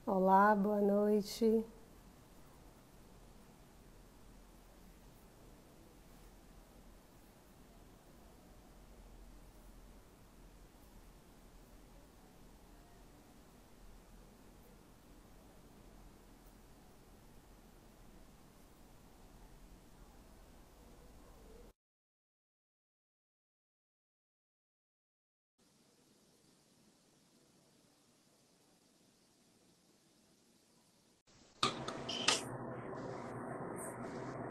Olá, boa noite.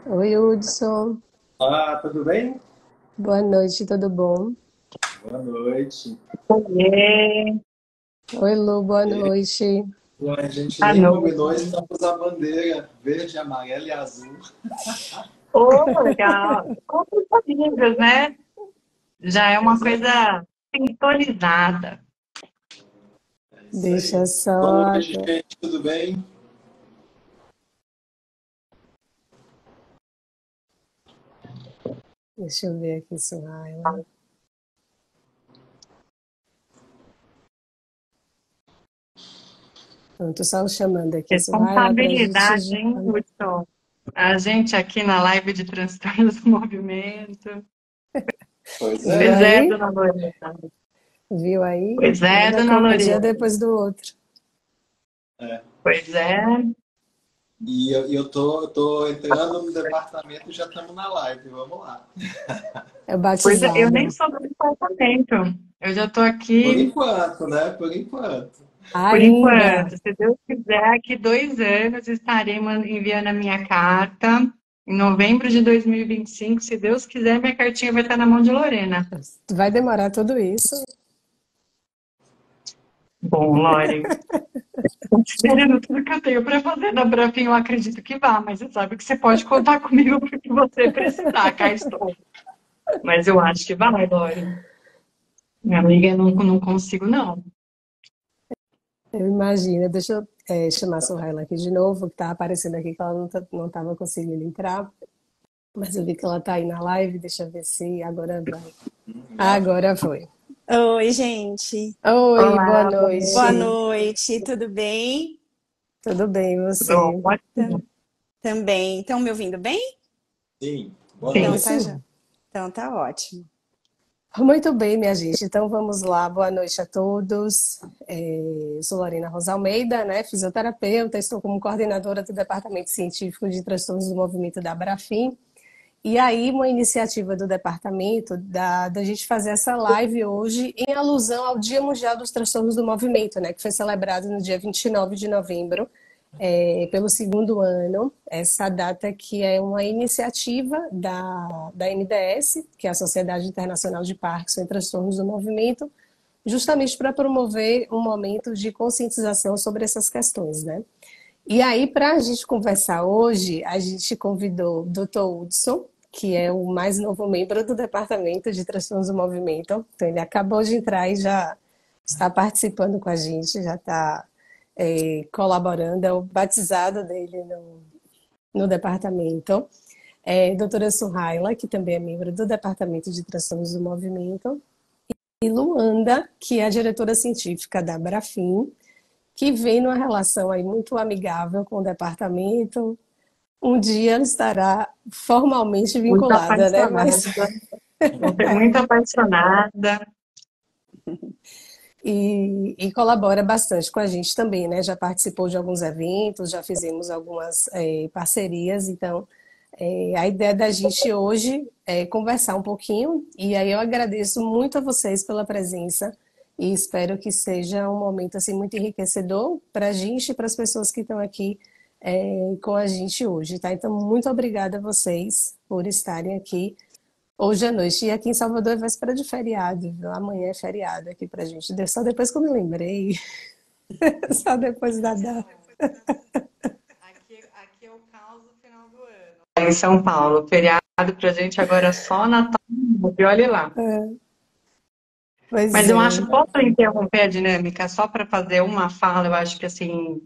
Oi, Hudson. Olá, tudo bem? Boa noite, tudo bom? Boa noite. Oiê, Oi, Lu, boa noite. Bom, a gente à nem noite. combinou e estamos a bandeira verde, amarela e azul. Oh, legal. Companheiros, né? Já é uma Pois é, coisa sintonizada. é isso aí. Deixa só. Boa noite, gente, tudo bem? Deixa eu ver aqui, Suhaila. Pronto, só o chamando aqui, Suhaila, para a gente Responsabilidade, já. hein, Hudson? A gente aqui na live de transtornos do movimento. Pois Viu Pois é. é, aí? dona Lorena. Viu aí? Pois é, Nada dona como um dia Lorena. depois do outro. É. Pois é. E eu tô entrando no departamento e já estamos na live, vamos lá. É Pois é, eu nem batizado. sou do departamento. Eu já estou Por aqui enquanto, né? Por enquanto. por Ainda. enquanto. Se Deus quiser, aqui 2 anos estarei enviando a minha carta. Em novembro de 2025, se Deus quiser, minha cartinha vai estar na mão de Lorena. Vai demorar tudo isso. Bom, Lore, considerando tudo que eu tenho para fazer na Brafim, eu acredito que vá, mas você sabe que você pode contar comigo para o que você precisar, cá estou. Mas eu acho que vai, Lore. Minha amiga, eu não consigo, não. Eu imagino. Deixa eu chamar a Suhaila aqui de novo, que tá aparecendo aqui que ela não estava conseguindo entrar. Mas eu vi que ela tá aí na live, deixa eu ver se agora vai. Já foi. Agora foi. Oi, gente. Oi, boa Olá, boa Boa noite. noite. noite, tudo bem? Tudo bem, e Tudo você? Tam- ótimo? Também. Estão me ouvindo bem? Sim, boa Sim, Então noite. tá, sim. então tá ótimo. Muito bem, minha gente. Então vamos lá. Boa noite a todos. Eu sou Lorena Rosa Almeida, né, fisioterapeuta, estou como coordenadora do Departamento Científico de Transtornos do Movimento da Abrafim. E aí, uma iniciativa do departamento da gente fazer essa live hoje em alusão ao Dia Mundial dos Transtornos do Movimento, né, que foi celebrado no dia 29 de novembro, pelo segundo ano. Essa data que é uma iniciativa da NDS, que é a Sociedade Internacional de Parkinson e Transtornos do Movimento, justamente para promover um momento de conscientização sobre essas questões, né? E aí, para a gente conversar hoje, a gente convidou o Dr. Hudson, que é o mais novo membro do Departamento de Transtornos do Movimento. Então, ele acabou de entrar e já está participando com a gente, já está colaborando, é o batizado dele no departamento. Doutora Suhaila, que também é membro do Departamento de Transtornos do Movimento. E Luanda, que é a diretora científica da Brafim, que vem numa relação aí muito amigável com o departamento. Um dia ela estará formalmente Muito vinculada, né? apaixonada. Mas Muito apaixonada. e colabora bastante com a gente também, né? Já participou de alguns eventos, já fizemos algumas parcerias, então a ideia da gente hoje é conversar um pouquinho, e aí eu agradeço muito a vocês pela presença e espero que seja um momento assim muito enriquecedor para a gente e para as pessoas que estão aqui com a gente hoje, tá? Então, muito obrigada a vocês por estarem aqui hoje à noite. E aqui em Salvador é véspera de feriado, viu? Amanhã é feriado aqui pra gente. Só depois que eu me lembrei, só depois da data. Aqui é o caos do final do ano. Em São Paulo, feriado pra gente agora só Natal e olhe lá. Pois Mas eu é. acho, posso interromper a dinâmica só para fazer uma fala? Eu acho que, assim,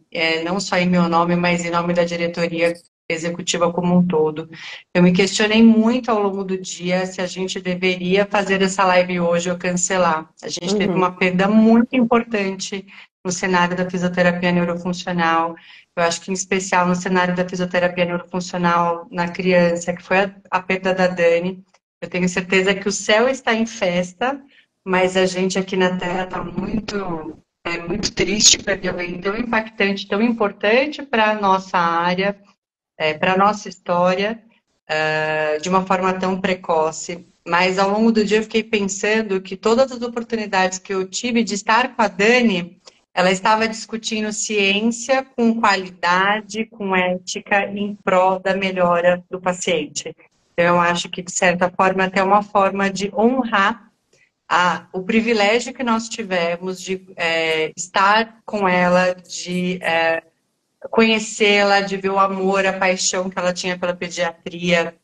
não só em meu nome, mas em nome da diretoria, executiva como um todo. Eu me questionei muito ao longo do dia se a gente deveria fazer essa live hoje ou cancelar. A gente teve uma perda muito importante no cenário da fisioterapia neurofuncional. Eu acho que, em especial, no cenário da fisioterapia neurofuncional na criança, que foi a perda da Dani. Eu tenho certeza que o céu está em festa, mas a gente aqui na Terra está muito triste para ver alguém tão impactante, tão importante para a nossa área, para a nossa história, de uma forma tão precoce. Mas ao longo do dia eu fiquei pensando que todas as oportunidades que eu tive de estar com a Dani, ela estava discutindo ciência com qualidade, com ética, em prol da melhora do paciente. Então, eu acho que, de certa forma, até uma forma de honrar o privilégio que nós tivemos de estar com ela, de conhecê-la, de ver o amor, a paixão que ela tinha pela pediatria,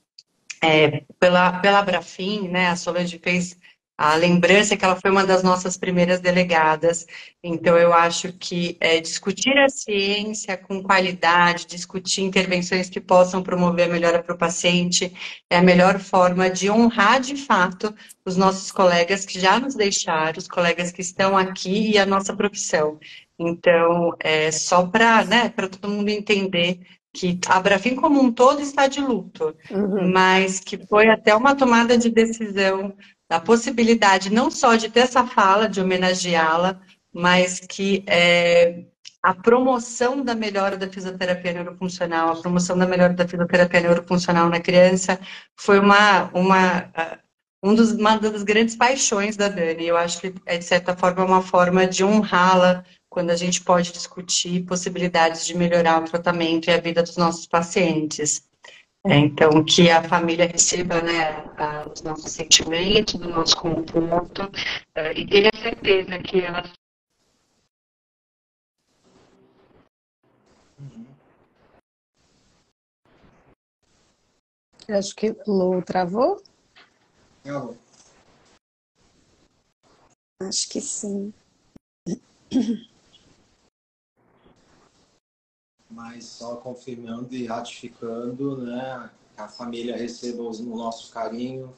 pela Abrafim, né? A Solange fez a lembrança que ela foi uma das nossas primeiras delegadas. Então, eu acho que discutir a ciência com qualidade, discutir intervenções que possam promover a melhora para o paciente, é a melhor forma de honrar, de fato, os nossos colegas que já nos deixaram, os colegas que estão aqui e a nossa profissão. Então, só para, né, para todo mundo entender que a Abrafim como um todo está de luto, mas que foi até uma tomada de decisão da possibilidade não só de ter essa fala, de homenageá-la, mas que a promoção da melhora da fisioterapia neurofuncional, a promoção da melhora da fisioterapia neurofuncional na criança foi uma das grandes paixões da Dani. Eu acho que, de certa forma, é uma forma de honrá-la quando a gente pode discutir possibilidades de melhorar o tratamento e a vida dos nossos pacientes. Então, que a família receba, né, os nossos sentimentos, o nosso conforto, e tenha certeza que ela... Acho que Lu travou. Eu, Acho que sim. mas só confirmando e ratificando, né? A família receba o nosso carinho,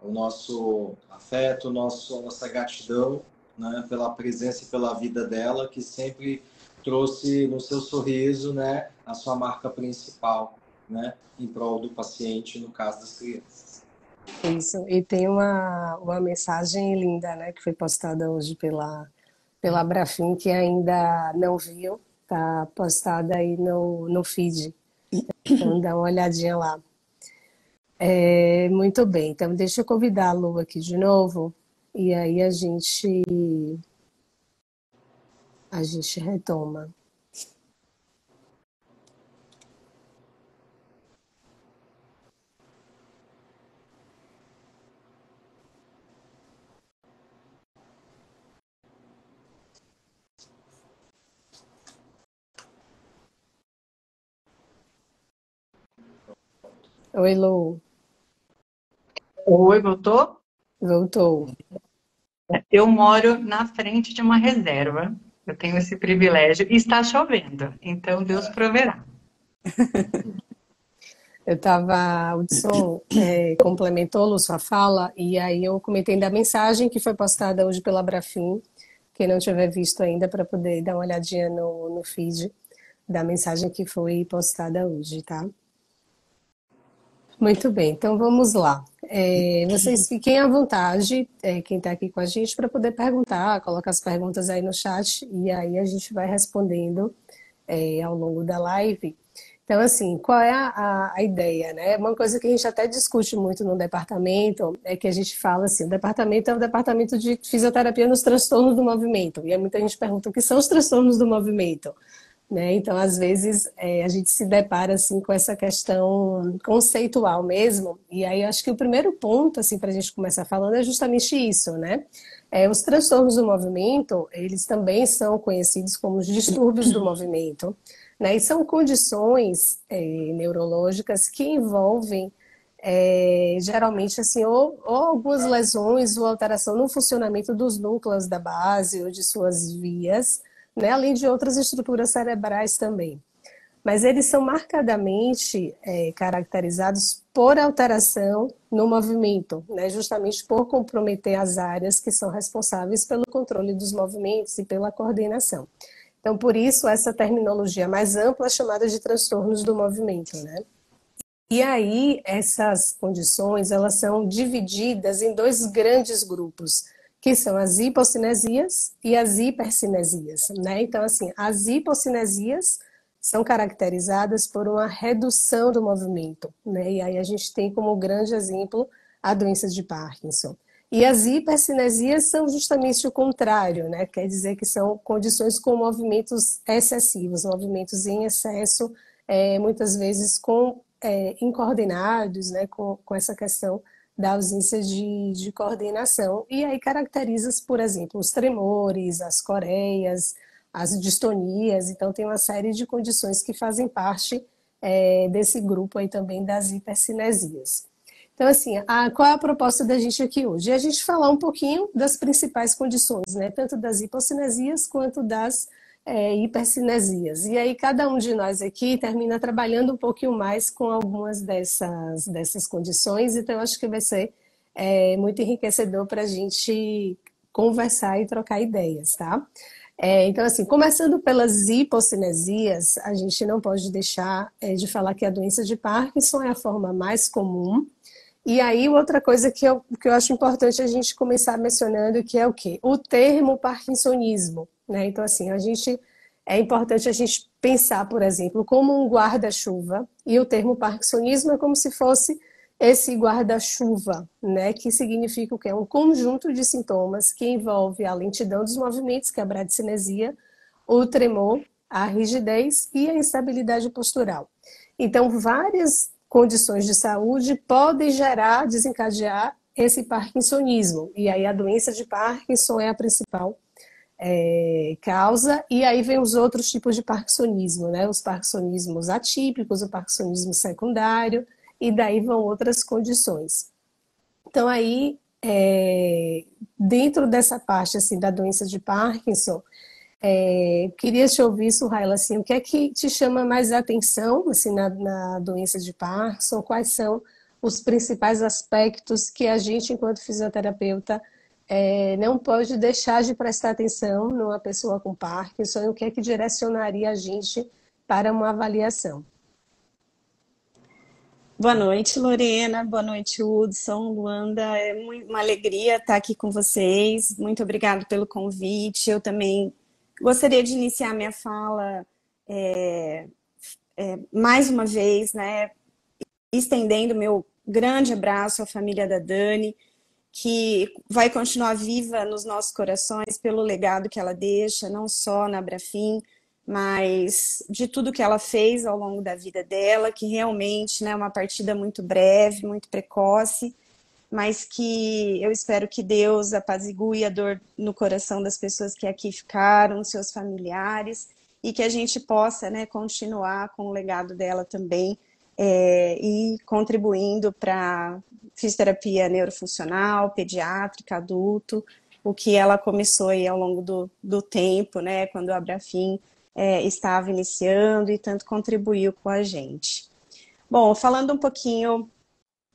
o nosso afeto, a nossa gratidão, né? Pela presença e pela vida dela, que sempre trouxe no seu sorriso, né? A sua marca principal, né? Em prol do paciente, no caso das crianças. Isso. E tem uma mensagem linda, né, que foi postada hoje pela Abrafim, que ainda não viu, tá postada aí no feed. Então dá uma olhadinha lá. Muito bem, então deixa eu convidar a Lu aqui de novo, e aí a gente retoma. Oi, Lu. Oi, voltou? Voltou. Eu moro na frente de uma reserva. Eu tenho esse privilégio. E está chovendo, então Deus proverá. O Hudson complementou, Lu, sua fala, e aí eu comentei da mensagem que foi postada hoje pela Abrafim, quem não tiver visto ainda, para poder dar uma olhadinha no feed da mensagem que foi postada hoje, tá? Muito bem, então vamos lá. Vocês fiquem à vontade, quem está aqui com a gente, para poder perguntar, colocar as perguntas aí no chat, e aí a gente vai respondendo ao longo da live. Então, assim, qual é a ideia, né? Uma coisa que a gente até discute muito no departamento é que a gente fala assim, o departamento é o departamento de fisioterapia nos transtornos do movimento. E aí muita gente pergunta o que são os transtornos do movimento, né? Então, às vezes, a gente se depara assim, com essa questão conceitual mesmo. E aí acho que o primeiro ponto, assim, para a gente começar falando é justamente isso, né? Os transtornos do movimento, eles também são conhecidos como os distúrbios do movimento, né? E são condições neurológicas que envolvem geralmente assim, ou algumas lesões ou alteração no funcionamento dos núcleos da base ou de suas vias, né? Além de outras estruturas cerebrais também. mas eles são marcadamente caracterizados por alteração no movimento, né? Justamente por comprometer as áreas que são responsáveis pelo controle dos movimentos e pela coordenação. Então, por isso, essa terminologia mais ampla é chamada de transtornos do movimento, né? E aí, essas condições, elas são divididas em dois grandes grupos, que são as hipocinesias e as hipercinesias, né? Então, assim, as hipocinesias são caracterizadas por uma redução do movimento, né? E aí a gente tem como grande exemplo a doença de Parkinson. E as hipercinesias são justamente o contrário, né? Quer dizer que são condições com movimentos excessivos, movimentos em excesso, muitas vezes incoordenados, né? Com essa questão da ausência de coordenação. E aí caracteriza, por exemplo, os tremores, as coreias, as distonias. Então tem uma série de condições que fazem parte desse grupo aí também das hipercinesias. Então, assim, qual é a proposta da gente aqui hoje? É a gente falar um pouquinho das principais condições, né? Tanto das hipocinesias quanto das hipercinesias. E aí cada um de nós aqui termina trabalhando um pouquinho mais com algumas dessas condições, então eu acho que vai ser muito enriquecedor para a gente conversar e trocar ideias, tá? Então, assim, começando pelas hipocinesias, a gente não pode deixar de falar que a doença de Parkinson é a forma mais comum. E aí, outra coisa que eu acho importante a gente começar mencionando, que é o quê? O termo parkinsonismo, né? Então, assim, é importante a gente pensar, por exemplo, como um guarda-chuva, e o termo parkinsonismo é como se fosse esse guarda-chuva, né? Que significa o quê? Um conjunto de sintomas que envolve a lentidão dos movimentos, que é a bradicinesia, o tremor, a rigidez e a instabilidade postural. Então, várias condições de saúde podem desencadear esse parkinsonismo. E aí a doença de Parkinson é a principal causa, e aí vem os outros tipos de parkinsonismo, né? Os parkinsonismos atípicos, o parkinsonismo secundário, e daí vão outras condições. Então aí, dentro dessa parte assim, da doença de Parkinson, queria te ouvir, Suhaila, assim, o que é que te chama mais atenção assim, na doença de Parkinson? Quais são os principais aspectos que a gente, enquanto fisioterapeuta, não pode deixar de prestar atenção numa pessoa com Parkinson, e o que é que direcionaria a gente para uma avaliação? Boa noite, Lorena. Boa noite, Hudson, Luanda. É uma alegria estar aqui com vocês. Muito obrigada pelo convite. Eu também gostaria de iniciar minha fala mais uma vez, né, estendendo meu grande abraço à família da Dani, que vai continuar viva nos nossos corações pelo legado que ela deixa, não só na Abrafim, mas de tudo que ela fez ao longo da vida dela, que realmente, né, é uma partida muito breve, muito precoce, mas que eu espero que Deus apazigue a dor no coração das pessoas que aqui ficaram, seus familiares, e que a gente possa, né, continuar com o legado dela também, e contribuindo para fisioterapia neurofuncional, pediátrica, adulto, o que ela começou aí ao longo do tempo, né, quando a Abrafim estava iniciando e tanto contribuiu com a gente. Bom, falando um pouquinho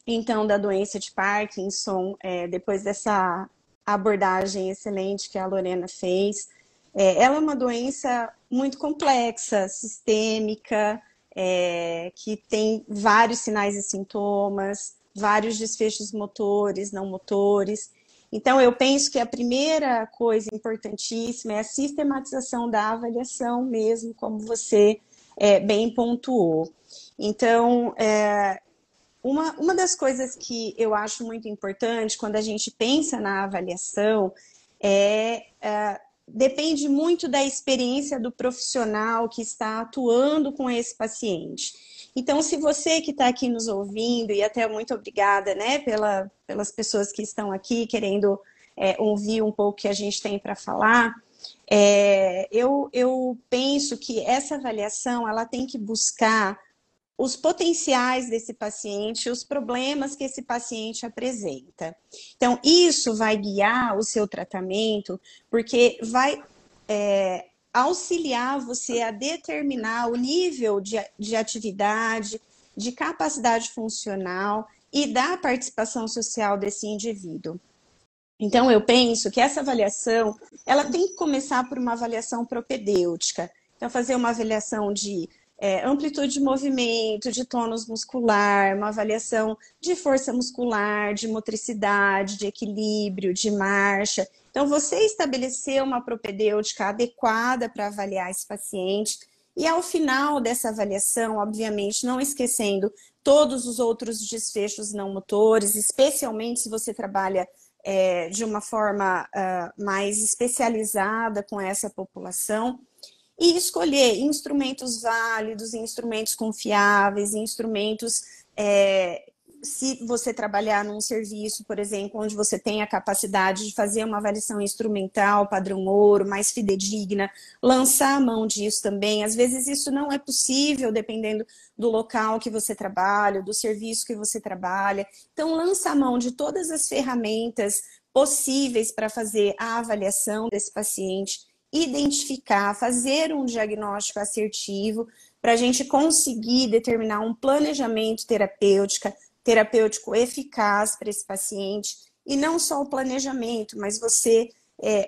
então da doença de Parkinson, depois dessa abordagem excelente que a Lorena fez, ela é uma doença muito complexa, sistêmica, que tem vários sinais e sintomas, vários desfechos motores, não motores. Então, eu penso que a primeira coisa importantíssima é a sistematização da avaliação mesmo, como você bem pontuou. Então, uma das coisas que eu acho muito importante quando a gente pensa na avaliação depende muito da experiência do profissional que está atuando com esse paciente. Então, se você que está aqui nos ouvindo, e até muito obrigada, né, pelas pessoas que estão aqui querendo ouvir um pouco o que a gente tem para falar, eu penso que essa avaliação ela tem que buscar os potenciais desse paciente, os problemas que esse paciente apresenta. Então, isso vai guiar o seu tratamento, porque vai auxiliar você a determinar o nível de atividade, de capacidade funcional e da participação social desse indivíduo. Então, eu penso que essa avaliação, ela tem que começar por uma avaliação propedêutica. Então, fazer uma avaliação de amplitude de movimento, de tônus muscular, uma avaliação de força muscular, de motricidade, de equilíbrio, de marcha. Então, você estabelecer uma propedêutica adequada para avaliar esse paciente e, ao final dessa avaliação, obviamente, não esquecendo todos os outros desfechos não motores, especialmente se você trabalha de uma forma mais especializada com essa população, e escolher instrumentos válidos, instrumentos confiáveis, instrumentos, se você trabalhar num serviço, por exemplo, onde você tem a capacidade de fazer uma avaliação instrumental, padrão ouro, mais fidedigna, lançar a mão disso também. Às vezes isso não é possível, dependendo do local que você trabalha, do serviço que você trabalha. Então, lança a mão de todas as ferramentas possíveis para fazer a avaliação desse paciente, identificar, fazer um diagnóstico assertivo para a gente conseguir determinar um planejamento terapêutico eficaz para esse paciente. E não só o planejamento, mas você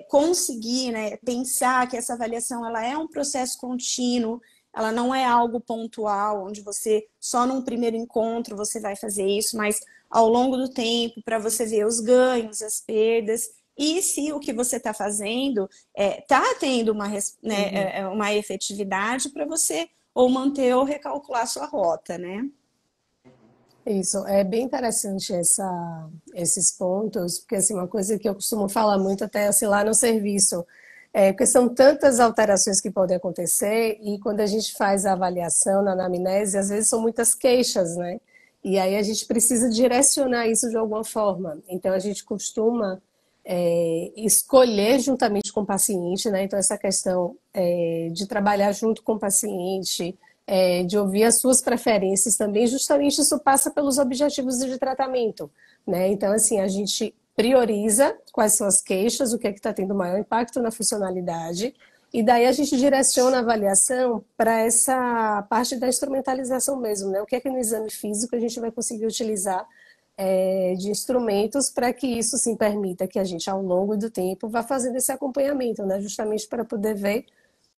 conseguir, né, pensar que essa avaliação ela é um processo contínuo, ela não é algo pontual, onde você, só num primeiro encontro, você vai fazer isso, mas ao longo do tempo, para você ver os ganhos, as perdas, e se o que você está fazendo está tendo uma efetividade para você ou manter ou recalcular sua rota, né? Isso, é bem interessante esses pontos, porque assim, uma coisa que eu costumo falar muito até assim, lá no serviço, porque são tantas alterações que podem acontecer e quando a gente faz a avaliação na anamnese, às vezes são muitas queixas, né? E aí a gente precisa direcionar isso de alguma forma. Então a gente costuma escolher juntamente com o paciente, né? Então essa questão de trabalhar junto com o paciente, de ouvir as suas preferências também, justamente isso passa pelos objetivos de tratamento, né? Então assim, a gente prioriza quais são as queixas, o que é que está tendo maior impacto na funcionalidade, e daí a gente direciona a avaliação para essa parte da instrumentalização mesmo, né? O que é que no exame físico a gente vai conseguir utilizar de instrumentos para que isso sim permita que a gente, ao longo do tempo, vá fazendo esse acompanhamento, né? Justamente para poder ver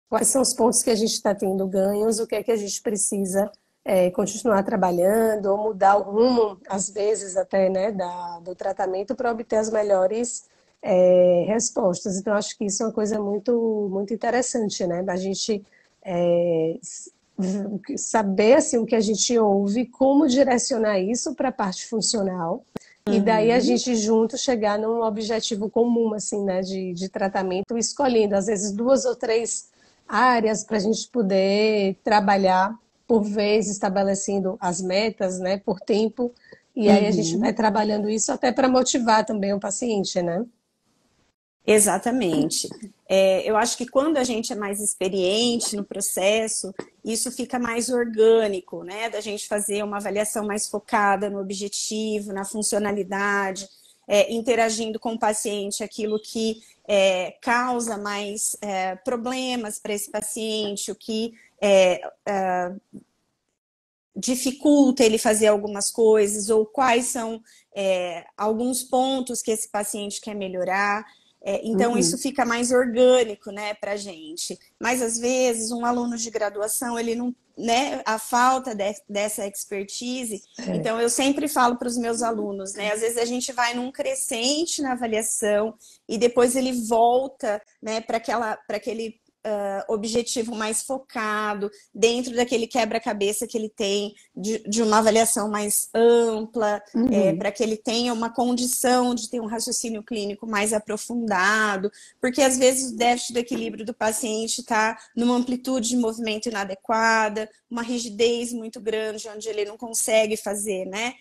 quais são os pontos que a gente está tendo ganhos, o que é que a gente precisa continuar trabalhando ou mudar o rumo, às vezes até, né, do tratamento para obter as melhores respostas. Então, acho que isso é uma coisa muito, muito interessante, né? A gente saber assim, o que a gente ouve, como direcionar isso para a parte funcional, e daí a gente junto chegar num objetivo comum assim, né, de tratamento, escolhendo às vezes 2 ou 3 áreas para a gente poder trabalhar por vez, estabelecendo as metas, né, por tempo, e aí a gente vai trabalhando isso até para motivar também o paciente, né? Exatamente. Eu acho que quando a gente é mais experiente no processo, isso fica mais orgânico, né? Da gente fazer uma avaliação mais focada no objetivo, na funcionalidade, interagindo com o paciente, aquilo que causa mais problemas para esse paciente, o que dificulta ele fazer algumas coisas, ou quais são alguns pontos que esse paciente quer melhorar. Então, isso fica mais orgânico, né, para a gente. Mas, às vezes, um aluno de graduação, ele não, né, a falta dessa expertise. Então, eu sempre falo para os meus alunos, né, às vezes a gente vai num crescente na avaliação e depois ele volta, né, para aquele objetivo mais focado, dentro daquele quebra-cabeça que ele tem, de uma avaliação mais ampla, para que ele tenha uma condição de ter um raciocínio clínico mais aprofundado, porque às vezes o déficit do equilíbrio do paciente está numa amplitude de movimento inadequada, uma rigidez muito grande, onde ele não consegue fazer, né,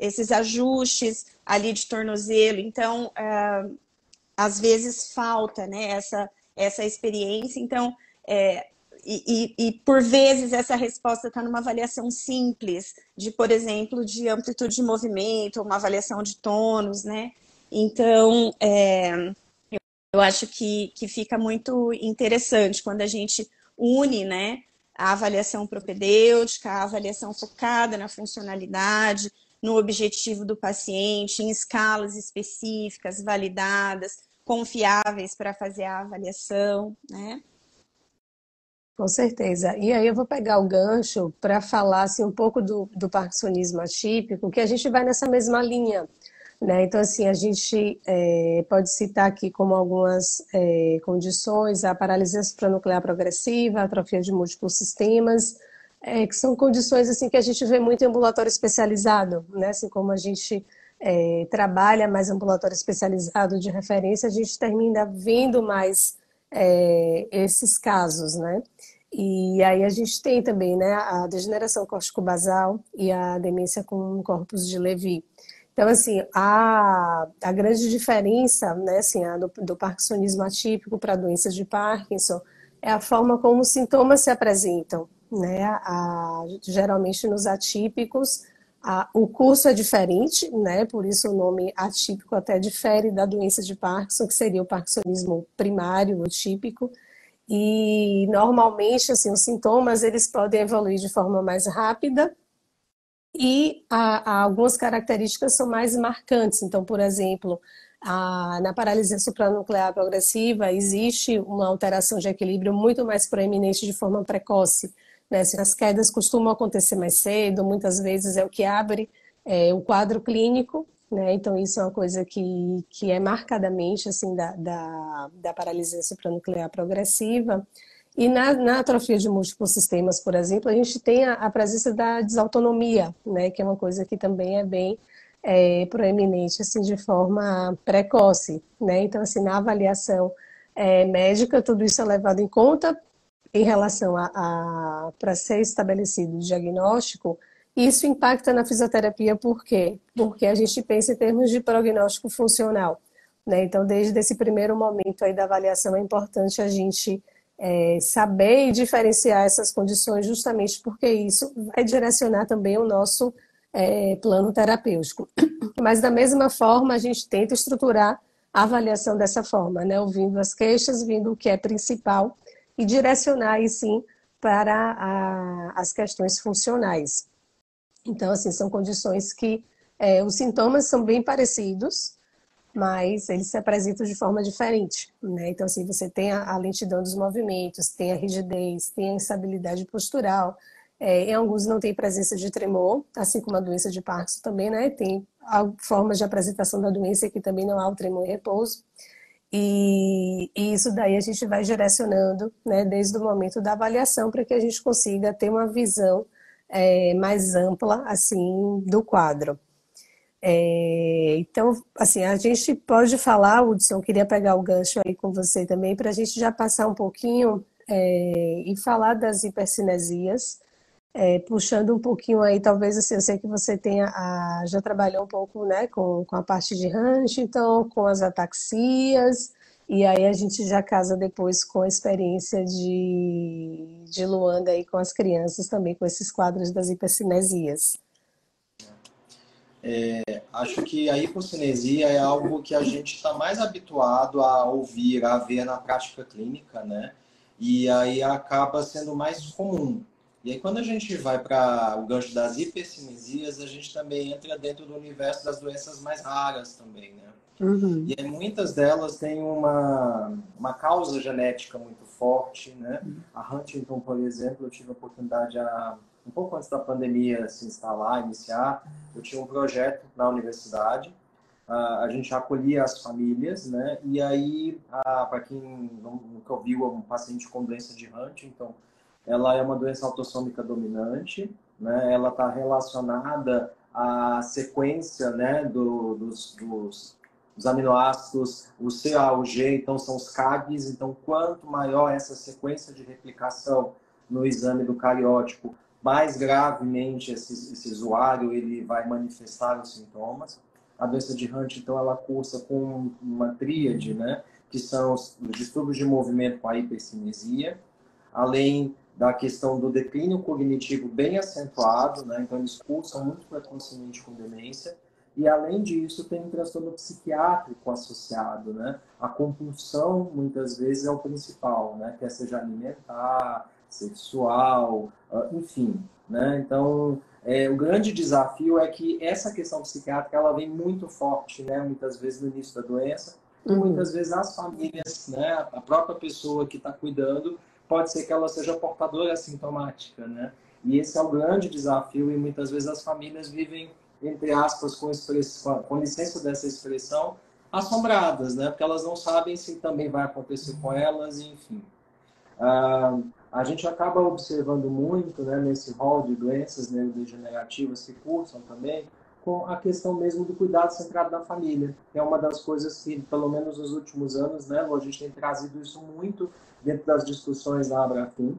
esses ajustes ali de tornozelo. Então, às vezes falta, né, essa experiência. Então, e por vezes essa resposta está numa avaliação simples, por exemplo, de amplitude de movimento, uma avaliação de tônus, né? Então, Eu acho que fica muito interessante quando a gente une, né, a avaliação propedêutica, a avaliação focada na funcionalidade, no objetivo do paciente, em escalas específicas, validadas, confiáveis para fazer a avaliação, né? Com certeza. E aí eu vou pegar o gancho para falar assim, um pouco do parkinsonismo atípico, que a gente vai nessa mesma linha, né? Então, assim, a gente pode citar aqui como algumas condições a paralisia supranuclear progressiva, a atrofia de múltiplos sistemas, que são condições assim que a gente vê muito em ambulatório especializado, né? Assim como a gente trabalha mais ambulatório especializado de referência, a gente termina vendo mais esses casos, né? E aí a gente tem também, né, a degeneração córtico-basal e a demência com corpus de Levy. Então, assim, a grande diferença, né, assim, do parkinsonismo atípico para doenças de Parkinson é a forma como os sintomas se apresentam, né? Geralmente nos atípicos, o curso é diferente, né? Por isso o nome atípico até difere da doença de Parkinson, que seria o parkinsonismo primário, o típico. E normalmente, assim, os sintomas eles podem evoluir de forma mais rápida e algumas características são mais marcantes. Então, por exemplo, na paralisia supranuclear progressiva existe uma alteração de equilíbrio muito mais proeminente de forma precoce, né? Assim, as quedas costumam acontecer mais cedo, muitas vezes é o que abre o quadro clínico, né? Então, isso é uma coisa que é marcadamente assim, da paralisia supranuclear progressiva. E na atrofia de múltiplos sistemas, por exemplo, a gente tem a presença da desautonomia, né, que é uma coisa que também é bem proeminente assim, de forma precoce. Né? Então, assim, na avaliação médica, tudo isso é levado em conta em relação para ser estabelecido o diagnóstico. Isso impacta na fisioterapia por quê? Porque a gente pensa em termos de prognóstico funcional. Né? Então, desde esse primeiro momento aí da avaliação, é importante a gente saber e diferenciar essas condições, justamente porque isso vai direcionar também o nosso plano terapêutico. Mas, da mesma forma, a gente tenta estruturar a avaliação dessa forma, né? Ouvindo as queixas, vindo o que é principal e direcionar, aí sim, para as questões funcionais. Então, assim, são condições que os sintomas são bem parecidos, mas eles se apresentam de forma diferente, né? Então, assim, você tem a lentidão dos movimentos, tem a rigidez, tem a instabilidade postural, em alguns não tem presença de tremor, assim como a doença de Parkinson também, né? Tem formas de apresentação da doença que também não há o tremor em repouso, e isso daí a gente vai direcionando, né, desde o momento da avaliação para que a gente consiga ter uma visão mais ampla, assim, do quadro. Então, assim, a gente pode falar, Hudson, queria pegar o gancho aí com você também, para a gente já passar um pouquinho e falar das hipercinesias, puxando um pouquinho aí, talvez, assim, eu sei que você já trabalhou um pouco, né, com a parte de Huntington, com as ataxias, e aí a gente já casa depois com a experiência de Luanda aí com as crianças também, com esses quadros das hipercinesias. Acho que a hipocinesia é algo que a gente está mais habituado a ouvir, a ver na prática clínica, né? E aí acaba sendo mais comum. E aí quando a gente vai para o gancho das hipercinesias, a gente também entra dentro do universo das doenças mais raras também, né? Uhum. E aí muitas delas têm uma causa genética muito forte, né? A Huntington, por exemplo, eu tive a oportunidade um pouco antes da pandemia se instalar, iniciar, eu tinha um projeto na universidade, a gente acolhia as famílias, né? E aí, para quem nunca ouviu, um paciente com doença de Huntington, ela é uma doença autossômica dominante, né? Ela está relacionada à sequência, né, dos aminoácidos, o CA, o G, então são os CAGs, então quanto maior essa sequência de replicação no exame do cariótipo, mais gravemente esse usuário ele vai manifestar os sintomas. A doença de Huntington ela cursa com uma tríade, né, que são os distúrbios de movimento com a hipercinesia, além da questão do declínio cognitivo bem acentuado, né, então eles cursam muito precocemente com demência, E, além disso, tem um transtorno psiquiátrico associado, né? A compulsão, muitas vezes, é o principal, né? Quer seja alimentar, sexual, enfim, né? Então, o grande desafio é que essa questão psiquiátrica, ela vem muito forte, né? Muitas vezes no início da doença, e muitas vezes as famílias, né? A própria pessoa que está cuidando, pode ser que ela seja portadora assintomática, né? E esse é o grande desafio, e muitas vezes as famílias vivem, entre aspas, com licença dessa expressão, assombradas, né? Porque elas não sabem se também vai acontecer com elas, enfim. A gente acaba observando muito, né, nesse rol de doenças neurodegenerativas que cursam também, com a questão mesmo do cuidado centrado na família, que é uma das coisas que, pelo menos nos últimos anos, né, a gente tem trazido isso muito dentro das discussões da Abrafim,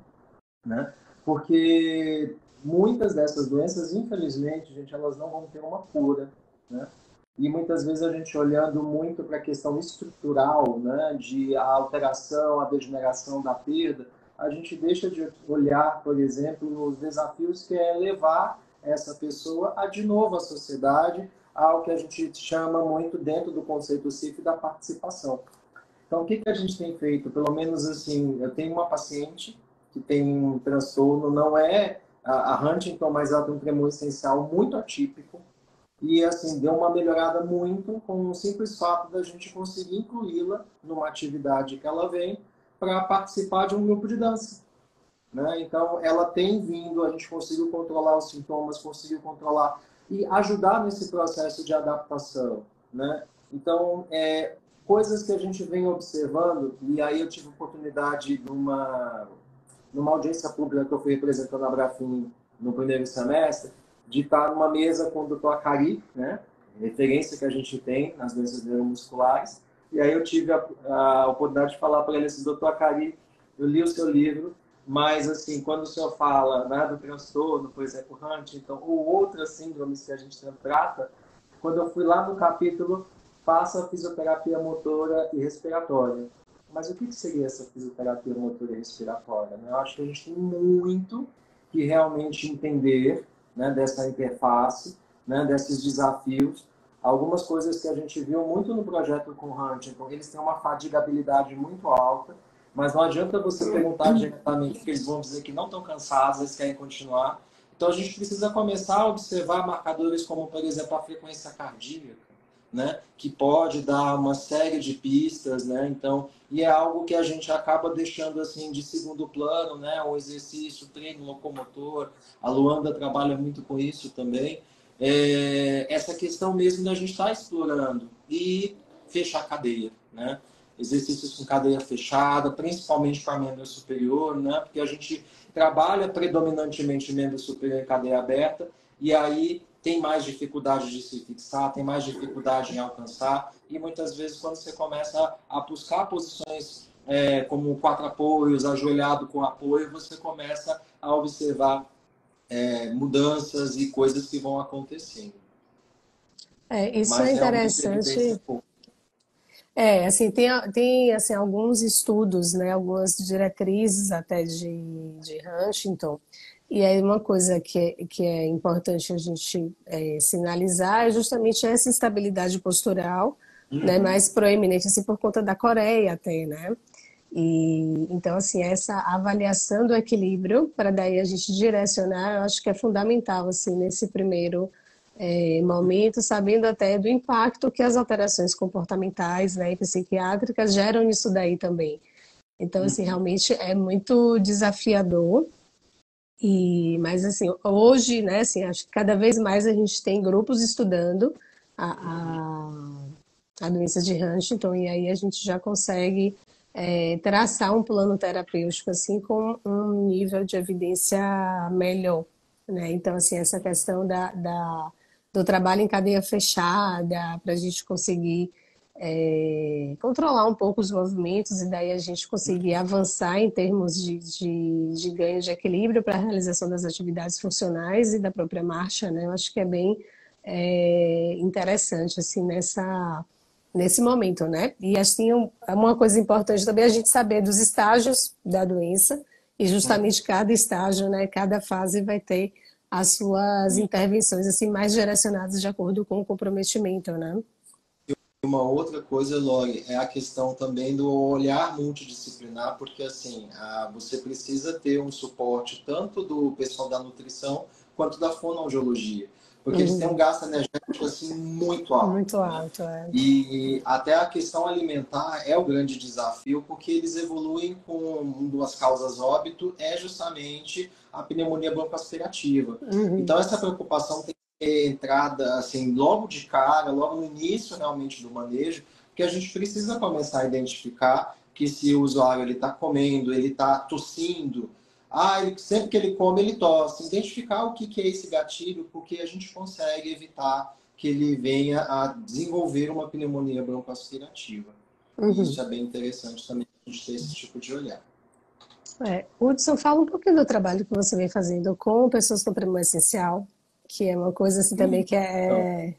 né, porque muitas dessas doenças, infelizmente, gente, elas não vão ter uma cura, né? E muitas vezes a gente olhando muito para a questão estrutural, né, de a alteração, a degeneração da perda, a gente deixa de olhar, por exemplo, os desafios que é levar essa pessoa a, de novo, à sociedade, ao que a gente chama muito dentro do conceito CIF da participação. Então, o que a gente tem feito? Pelo menos assim, eu tenho uma paciente que tem um transtorno, não é a Huntington, mas ela tem um tremor essencial muito atípico, e assim, deu uma melhorada muito com o simples fato da gente conseguir incluí-la numa atividade que ela vem para participar de um grupo de dança, né? Então, ela tem vindo, a gente conseguiu controlar os sintomas, conseguiu controlar e ajudar nesse processo de adaptação, né? Então, coisas que a gente vem observando, e aí eu tive a oportunidade numa audiência pública que eu fui representando a Abrafim no primeiro semestre, de estar numa mesa com o Dr. Akari, né? Referência que a gente tem nas doenças neuromusculares. E aí eu tive a oportunidade de falar para ele assim, Dr. Akari, eu li o seu livro, mas assim, quando o senhor fala, né, do transtorno, por exemplo, Huntington, ou outras síndromes que a gente trata, quando eu fui lá no capítulo, faça fisioterapia motora e respiratória. Mas o que seria essa fisioterapia motora e respiratória? Eu acho que a gente tem muito que realmente entender, né, dessa interface, né, desses desafios. Algumas coisas que a gente viu muito no projeto com Huntington, eles têm uma fatigabilidade muito alta, mas não adianta você perguntar diretamente, porque eles vão dizer que não estão cansados, eles querem continuar. Então a gente precisa começar a observar marcadores como, por exemplo, a frequência cardíaca, né, que pode dar uma série de pistas, né? Então, e é algo que a gente acaba deixando assim de segundo plano, né? O exercício, o treino locomotor, a Luanda trabalha muito com isso também. Essa questão mesmo da gente estar explorando e fechar a cadeia, né? Exercícios com cadeia fechada, principalmente para membro superior, né? Porque a gente trabalha predominantemente membro superior em cadeia aberta e aí tem mais dificuldade de se fixar, tem mais dificuldade em alcançar, e muitas vezes quando você começa a buscar posições como quatro apoios, ajoelhado com apoio, você começa a observar mudanças e coisas que vão acontecendo. Isso mas é interessante. Assim, tem assim, alguns estudos, né, algumas diretrizes até de Huntington. E aí uma coisa que é importante a gente sinalizar é justamente essa instabilidade postural, né, mais proeminente assim, por conta da Coreia até, né? E, então, assim, essa avaliação do equilíbrio, para daí a gente direcionar, eu acho que é fundamental, assim, nesse primeiro momento, sabendo até do impacto que as alterações comportamentais, né, e psiquiátricas geram nisso daí também. Então, assim, realmente é muito desafiador. Mas assim, hoje, né, assim, acho que cada vez mais a gente tem grupos estudando a doença de Huntington, e aí a gente já consegue traçar um plano terapêutico assim com um nível de evidência melhor, né? Então, assim, essa questão do trabalho em cadeia fechada, para a gente conseguir controlar um pouco os movimentos e daí a gente conseguir avançar em termos de ganho de equilíbrio para a realização das atividades funcionais e da própria marcha, né? Eu acho que é bem interessante assim nesse momento, né? E assim, uma coisa importante também é a gente saber dos estágios da doença e justamente cada estágio, né? Cada fase vai ter as suas intervenções assim mais direcionadas de acordo com o comprometimento, né? Uma outra coisa, Lori, é a questão também do olhar multidisciplinar, porque assim, você precisa ter um suporte tanto do pessoal da nutrição quanto da fonoaudiologia, porque eles têm um gasto energético assim muito alto, Muito né? alto, é. E até a questão alimentar é o grande desafio, porque eles evoluem com uma das causas óbito é justamente a pneumonia broncoaspirativa. Então essa preocupação tem entrada assim logo de cara, logo no início realmente do manejo, que a gente precisa começar a identificar que se o usuário ele está comendo, ele está tossindo, sempre que ele come ele tosse, identificar o que é esse gatilho, porque a gente consegue evitar que ele venha a desenvolver uma pneumonia broncoaspirativa. E isso é bem interessante também a gente ter esse tipo de olhar. Hudson, fala um pouquinho do trabalho que você vem fazendo com pessoas com tremor essencial, que é uma coisa assim também que é...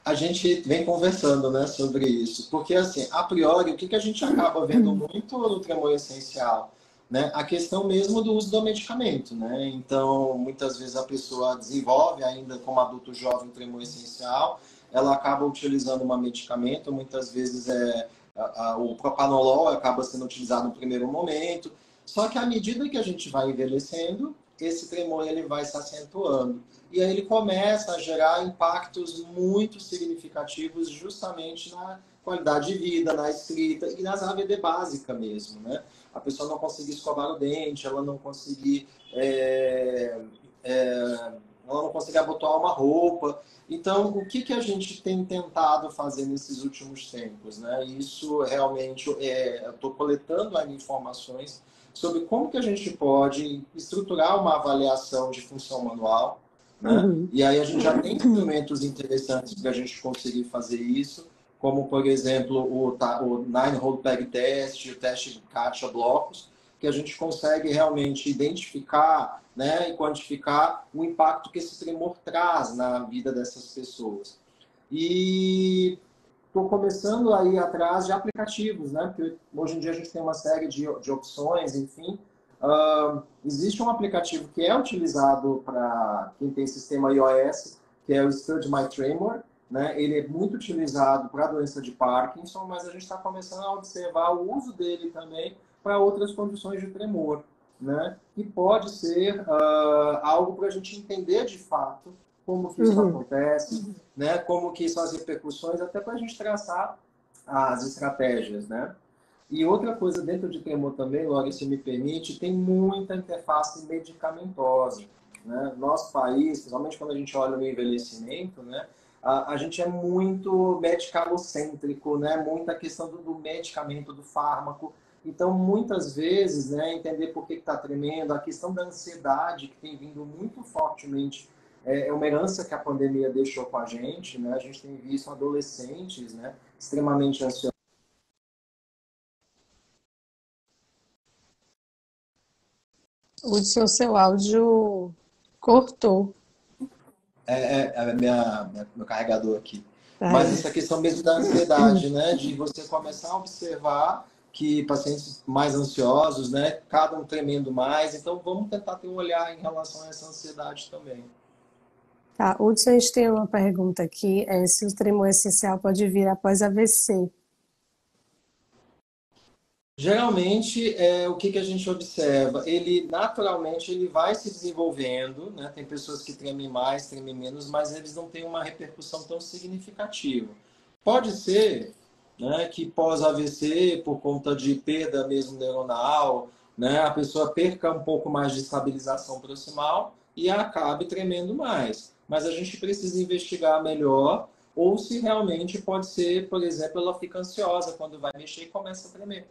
A gente vem conversando, né, sobre isso, porque assim, a priori, o que a gente acaba vendo muito no tremor essencial, né, a questão mesmo do uso do medicamento, né, então muitas vezes a pessoa desenvolve ainda como adulto jovem tremor essencial, ela acaba utilizando um medicamento, muitas vezes o propanolol acaba sendo utilizado no primeiro momento, só que à medida que a gente vai envelhecendo, esse tremor ele vai se acentuando. E aí ele começa a gerar impactos muito significativos justamente na qualidade de vida, na escrita e nas AVD básica mesmo, né? A pessoa não conseguir escovar o dente, ela não conseguir ela não conseguir abotoar uma roupa. Então, o que a gente tem tentado fazer nesses últimos tempos, né? Isso realmente, eu estou coletando aí informações sobre como que a gente pode estruturar uma avaliação de função manual, né? E aí a gente já tem instrumentos interessantes para a gente conseguir fazer isso, como, por exemplo, o Nine-Hole Peg Test, o teste de caixa blocos, que a gente consegue realmente identificar, né, e quantificar o impacto que esse tremor traz na vida dessas pessoas. E estou começando a ir atrás de aplicativos, né? Porque hoje em dia a gente tem uma série de opções, enfim. Existe um aplicativo que é utilizado para quem tem sistema iOS, que é o Study My Tremor, né? Ele é muito utilizado para a doença de Parkinson, mas a gente está começando a observar o uso dele também para outras condições de tremor, né? E pode ser algo para a gente entender de fato como que isso acontece, né? Como que são as repercussões, até para a gente traçar as estratégias, né? E outra coisa dentro de tremor também, Lori, se me permite, tem muita interface medicamentosa, né? Nosso país, principalmente quando a gente olha o envelhecimento, né? A gente é muito medicalocêntrico, né? Muita questão do medicamento, do fármaco. Então, muitas vezes, né, entender por que está tremendo, a questão da ansiedade, que tem vindo muito fortemente, é uma herança que a pandemia deixou com a gente, né? A gente tem visto adolescentes, né, extremamente ansiosos. Hudson, seu áudio cortou. Meu carregador aqui. Mas essa questão mesmo da ansiedade, né? De você começar a observar que pacientes mais ansiosos, né? Cada um tremendo mais. Então, vamos tentar ter um olhar em relação a essa ansiedade também. Tá, Hudson, a gente tem uma pergunta aqui, se o tremor essencial pode vir após AVC. Geralmente, o que a gente observa? Ele, naturalmente, ele vai se desenvolvendo, né? Tem pessoas que tremem mais, tremem menos, mas eles não têm uma repercussão tão significativa. Pode ser, né, que pós-AVC, por conta de perda mesmo neuronal, né, a pessoa perca um pouco mais de estabilização proximal e acabe tremendo mais. Mas a gente precisa investigar melhor, ou se realmente pode ser, por exemplo, ela fica ansiosa quando vai mexer e começa a tremer.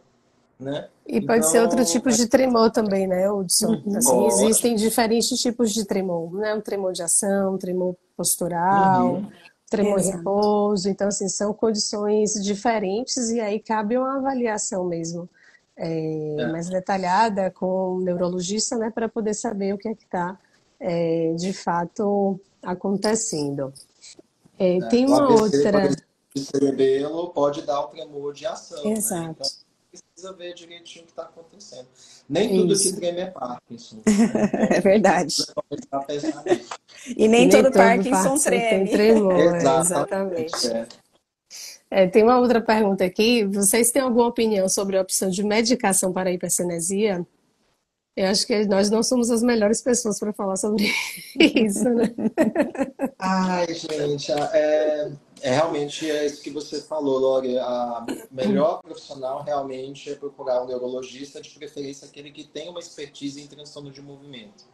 Né? E pode ser outro tipo de tremor também, né, Hudson? Assim, existem diferentes tipos de tremor, né? Um tremor de ação, um tremor postural, tremor em repouso. Então, assim, são condições diferentes e aí cabe uma avaliação mesmo mais detalhada com o neurologista, né, para poder saber o que é que está de fato acontecendo. Tem uma outra... De cerebelo pode dar um tremor de ação. Exato. Né? Então, precisa ver direitinho o que está acontecendo. Nem tudo que Isso. treme é Parkinson. Né? Então, É verdade. precisa começar a pensar nisso. E E nem nem todo todo Parkinson Parkinson tem treme. tremor, Exatamente. exatamente. Tem uma outra pergunta aqui. Vocês têm alguma opinião sobre a opção de medicação para a hipercinesia? Eu acho que nós não somos as melhores pessoas para falar sobre isso, né? Ai, gente, realmente é isso que você falou, Lore. A melhor profissional realmente é procurar um neurologista, de preferência aquele que tem uma expertise em transtorno de movimento.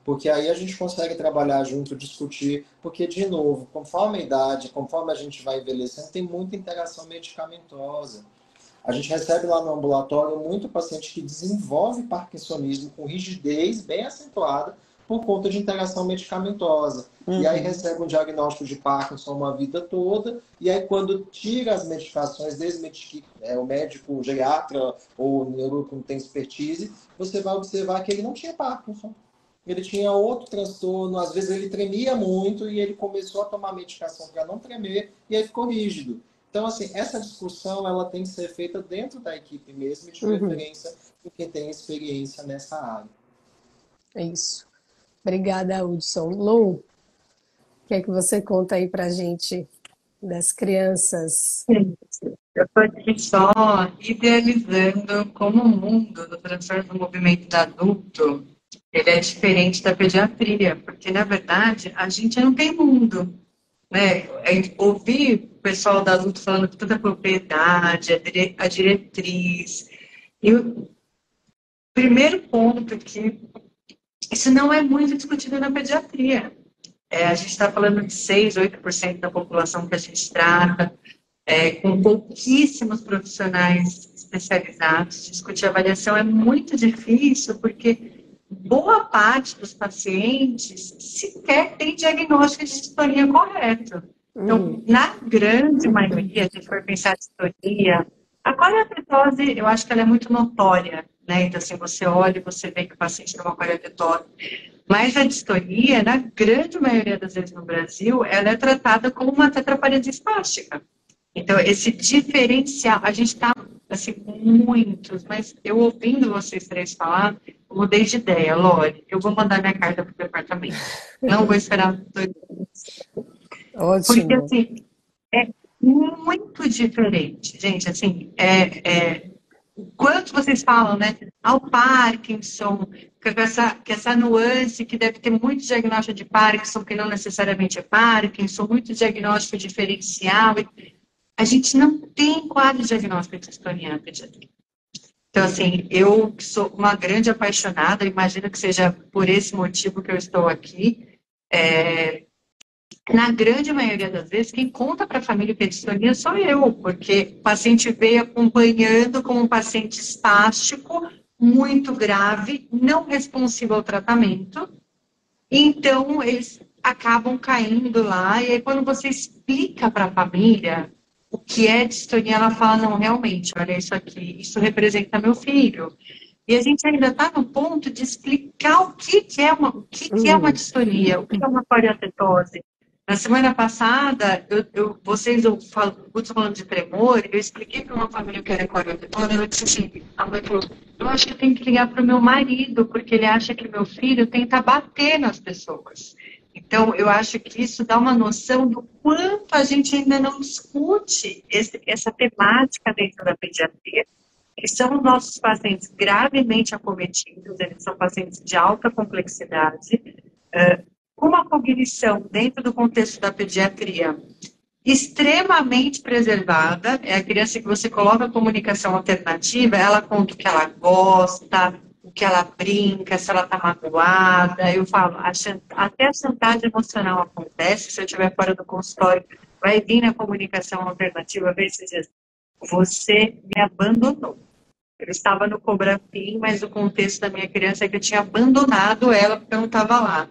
Porque aí a gente consegue trabalhar junto, discutir, porque, de novo, conforme a idade, conforme a gente vai envelhecendo, tem muita interação medicamentosa. A gente recebe lá no ambulatório muito paciente que desenvolve parkinsonismo com rigidez bem acentuada por conta de interação medicamentosa. E aí recebe um diagnóstico de Parkinson uma vida toda, e aí quando tira as medicações, o médico geriatra ou o neuro que não tem expertise, você vai observar que ele não tinha Parkinson. Ele tinha outro transtorno, às vezes ele tremia muito e ele começou a tomar medicação para não tremer e aí ficou rígido. Então, assim, essa discussão ela tem que ser feita dentro da equipe mesmo, de preferência com quem tem experiência nessa área. É isso. Obrigada, Hudson. Lu, o que é que você conta aí pra gente das crianças? Eu estou aqui só idealizando como o mundo do transtorno do movimento do adulto ele é diferente da pediatria, porque, na verdade, a gente não tem mundo. Né? Ouvir o pessoal da adulto falando com tanta propriedade, a diretriz. E o primeiro ponto é que isso não é muito discutido na pediatria. A gente está falando de 6, 8% da população que a gente trata, com pouquíssimos profissionais especializados. Discutir avaliação é muito difícil, porque boa parte dos pacientes sequer tem diagnóstico de distonia correto. Então, na grande maioria, se a gente for pensar em distonia, a coreotetose, eu acho que ela é muito notória, né? Então, assim, você olha e você vê que o paciente tem uma coreotetose. Mas a distonia, na grande maioria das vezes no Brasil, ela é tratada como uma tetraplegia espástica. Então, esse diferencial, a gente está, assim, com muitos, mas eu ouvindo vocês três falar, eu mudei de ideia, Lore, eu vou mandar minha carta para o departamento. Não vou esperar 2 anos. Porque, Ótimo. assim, é muito diferente, gente, assim, o quanto vocês falam, né, ao Parkinson, que essa nuance que deve ter muito diagnóstico de Parkinson, que não necessariamente é Parkinson, muito diagnóstico diferencial. A gente não tem quadro diagnóstico de distonia na pediatria. Então, assim, eu sou uma grande apaixonada, imagino que seja por esse motivo que eu estou aqui. Na grande maioria das vezes, quem conta para a família que é distonia sou eu, porque o paciente veio acompanhando como um paciente espástico, muito grave, não responsivo ao tratamento. Então, eles acabam caindo lá, e aí quando você explica para a família o que é distonia, ela fala, não, realmente, olha isso aqui, isso representa meu filho. E a gente ainda está no ponto de explicar o que é uma distonia, o que é uma coreotetose. Na semana passada, vocês falando de tremor, eu expliquei para uma família que era coreotetose, eu disse assim, a mãe falou, eu acho que eu tenho que ligar para o meu marido, porque ele acha que meu filho tenta bater nas pessoas. Então, eu acho que isso dá uma noção do quanto a gente ainda não discute essa temática dentro da pediatria. Que são os nossos pacientes gravemente acometidos, eles são pacientes de alta complexidade, com uma cognição dentro do contexto da pediatria extremamente preservada. É a criança que você coloca a comunicação alternativa, ela conta o que ela gosta, o que ela brinca, se ela está magoada. Eu falo, até a chantagem emocional acontece, se eu estiver fora do consultório, vai vir na comunicação alternativa, ver se diz, você me abandonou. Eu estava no Cobrafim, mas o contexto da minha criança é que eu tinha abandonado ela porque eu não estava lá.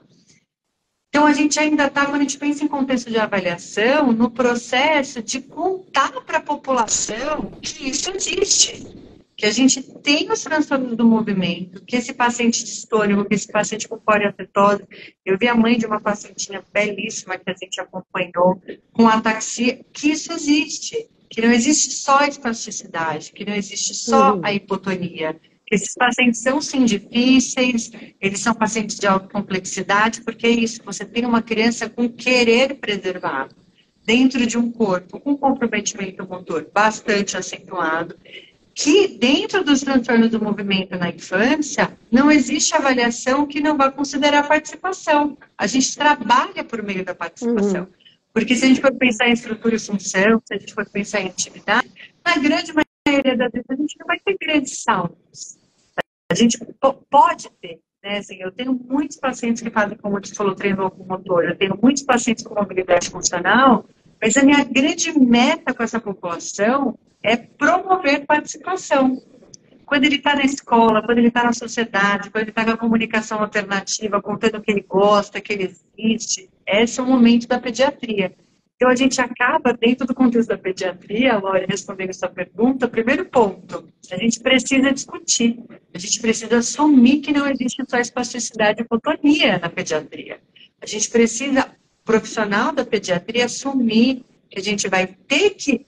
Então, a gente ainda está, quando a gente pensa em contexto de avaliação, no processo de contar para a população que isso existe. Que a gente tem os transtornos do movimento, que esse paciente distônico, que esse paciente com coreotetose, eu vi a mãe de uma pacientinha belíssima que a gente acompanhou, com ataxia, que isso existe. que não existe só a espasticidade, que não existe só a hipotonia. Esses pacientes são, sim, difíceis, eles são pacientes de alta complexidade, porque é isso, você tem uma criança com querer preservado, dentro de um corpo com comprometimento motor bastante acentuado, que dentro dos transtornos do movimento na infância, não existe avaliação que não vá considerar a participação. A gente trabalha por meio da participação. Porque se a gente for pensar em estrutura e função, se a gente for pensar em atividade, na grande maioria das vezes a gente não vai ter grandes saltos. A gente pode ter, né? Assim, eu tenho muitos pacientes que fazem, como você falou, treino locomotor, eu tenho muitos pacientes com mobilidade funcional, mas a minha grande meta com essa população é promover participação. Quando ele está na escola, quando ele está na sociedade, quando ele está com a comunicação alternativa, contando que ele gosta, que ele existe, esse é o momento da pediatria. Então, a gente acaba, dentro do contexto da pediatria, Lore, respondendo essa pergunta, primeiro ponto, a gente precisa discutir, a gente precisa assumir que não existe só espasticidade e hipotonia na pediatria. A gente precisa, profissional da pediatria, assumir que a gente vai ter que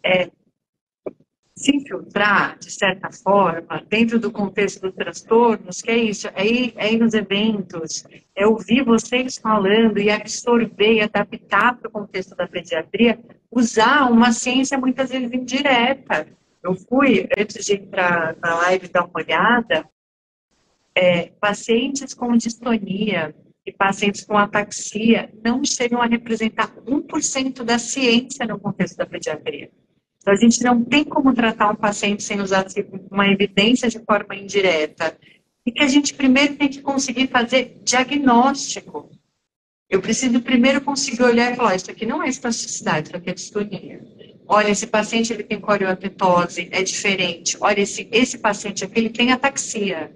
se infiltrar, de certa forma, dentro do contexto dos transtornos, que é isso, é ir nos eventos, é ouvir vocês falando e absorver e adaptar para o contexto da pediatria, usar uma ciência muitas vezes indireta. Eu fui, antes de entrar na live dar uma olhada, pacientes com distonia e pacientes com ataxia não chegam a representar 1% da ciência no contexto da pediatria. Então, a gente não tem como tratar um paciente sem usar uma evidência de forma indireta. E que a gente primeiro tem que conseguir fazer diagnóstico. Eu preciso primeiro conseguir olhar e falar, isso aqui não é espasticidade, isso aqui é distonia. Olha, esse paciente ele tem corioatetose, é diferente. Olha, esse paciente aqui ele tem ataxia.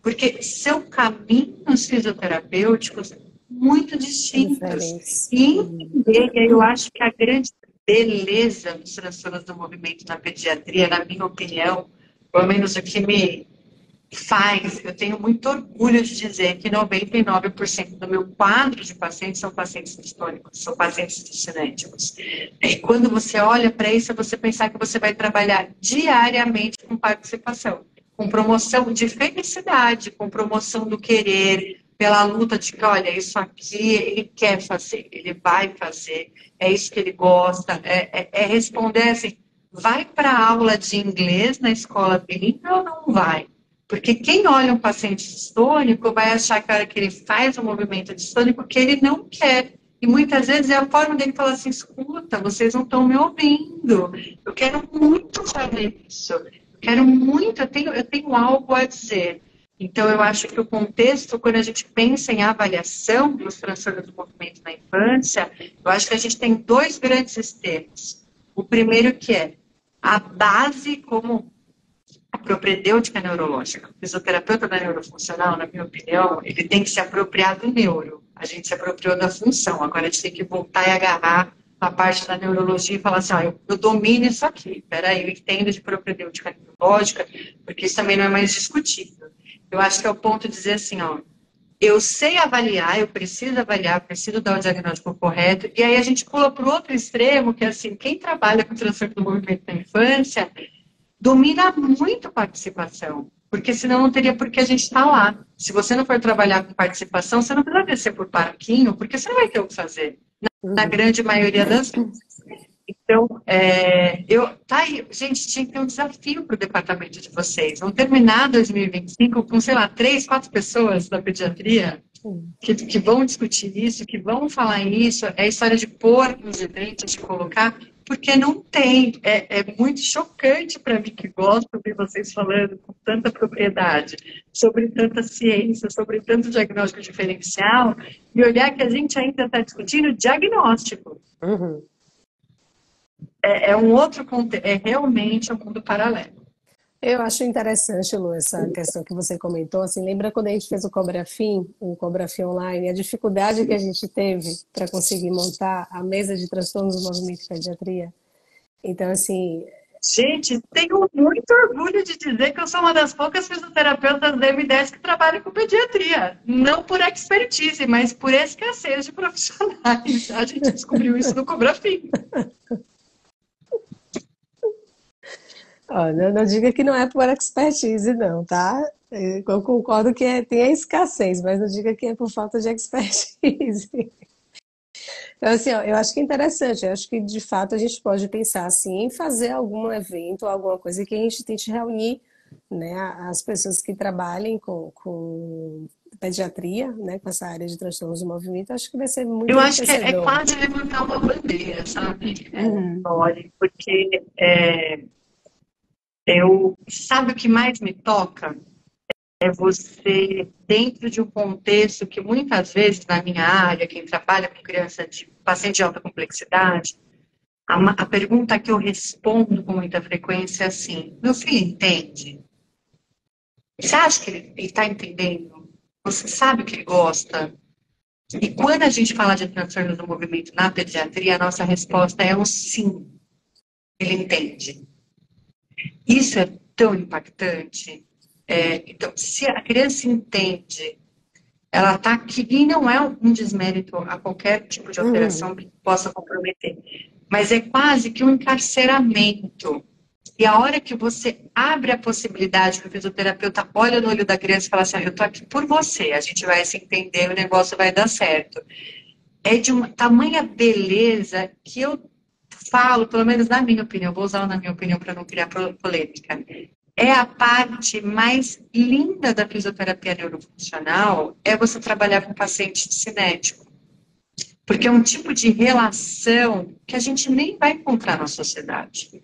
Porque são caminhos fisioterapêuticos muito distintos. E entender, eu acho que a grande beleza dos transtornos do movimento na pediatria, na minha opinião, pelo menos o que me faz, eu tenho muito orgulho de dizer que 99% do meu quadro de pacientes são pacientes distônicos, são pacientes discinéticos. E quando você olha para isso, você pensar que você vai trabalhar diariamente com participação, com promoção de felicidade, com promoção do querer, pela luta de que, olha, isso aqui ele quer fazer, ele vai fazer, é isso que ele gosta, é responder assim, vai para a aula de inglês na escola bilíngue ou não vai? Porque quem olha um paciente distônico vai achar que a hora que ele faz um movimento distônico que ele não quer. E muitas vezes é a forma dele falar assim, escuta, vocês não estão me ouvindo, eu quero muito fazer isso, eu quero muito, eu tenho algo a dizer. Então, eu acho que o contexto, quando a gente pensa em avaliação dos transtornos do movimento na infância, eu acho que a gente tem dois grandes sistemas. O primeiro que é a base como a propedêutica neurológica. O fisioterapeuta da neurofuncional, na minha opinião, ele tem que se apropriar do neuro. A gente se apropriou da função. Agora, a gente tem que voltar e agarrar a parte da neurologia e falar assim, eu domino isso aqui. Peraí, eu entendo de propedêutica neurológica, porque isso também não é mais discutível. Eu acho que é o ponto de dizer assim, eu sei avaliar, eu preciso dar o diagnóstico correto, e aí a gente pula para o outro extremo, que é assim, quem trabalha com transtorno do movimento da infância domina muito a participação, porque senão não teria por que a gente estar lá. Se você não for trabalhar com participação, você não precisa descer por parquinho, porque você não vai ter o que fazer, na grande maioria das vezes. Então, tá aí, gente, tinha que ter um desafio para o departamento de vocês. Vão terminar 2025 com, sei lá, 3, 4 pessoas da pediatria que vão discutir isso, que vão falar isso. É a história de pôr nos eventos, de colocar, porque não tem. É muito chocante para mim que gosto de ouvir vocês falando com tanta propriedade sobre tanta ciência, sobre tanto diagnóstico diferencial, e olhar que a gente ainda está discutindo diagnóstico. É um outro contexto, é realmente um mundo paralelo. Eu acho interessante, Lu, essa questão que você comentou. Assim, lembra quando a gente fez o Cobrafim online, a dificuldade que a gente teve para conseguir montar a mesa de transtornos do movimento de pediatria? Então, assim... Gente, tenho muito orgulho de dizer que eu sou uma das poucas fisioterapeutas da M10 que trabalham com pediatria. Não por expertise, mas por escassez de profissionais. A gente descobriu isso no Cobrafim. Olha, não diga que não é por expertise, não, tá? Eu concordo que tem a escassez, mas não diga que é por falta de expertise. Então, assim, ó, eu acho que é interessante, eu acho que de fato a gente pode pensar assim em fazer algum evento, alguma coisa que a gente tente reunir, né, as pessoas que trabalhem com pediatria, né, com essa área de transtornos do movimento, acho que vai ser muito Eu acho que é enriquecedor. quase levantar uma bandeira, sabe, Uhum. Lore? Porque sabe o que mais me toca? É você, dentro de um contexto que muitas vezes na minha área, quem trabalha com criança de paciente de alta complexidade, a pergunta que eu respondo com muita frequência é assim: meu filho entende? Você acha que ele está entendendo? Você sabe o que ele gosta? E quando a gente fala de transtorno do movimento na pediatria, a nossa resposta é um sim, ele entende. Isso é tão impactante. Então, se a criança entende, ela está aqui, e não é um desmérito a qualquer tipo de Uhum. alteração que possa comprometer, mas é quase que um encarceramento. E a hora que você abre a possibilidade que o fisioterapeuta olha no olho da criança e fala assim: eu estou aqui por você, a gente vai se entender, o negócio vai dar certo. É de uma tamanha beleza que eu falo, pelo menos na minha opinião, vou usar na minha opinião para não criar polêmica. É a parte mais linda da fisioterapia neurofuncional, é você trabalhar com paciente cinético. Porque é um tipo de relação que a gente nem vai encontrar na sociedade.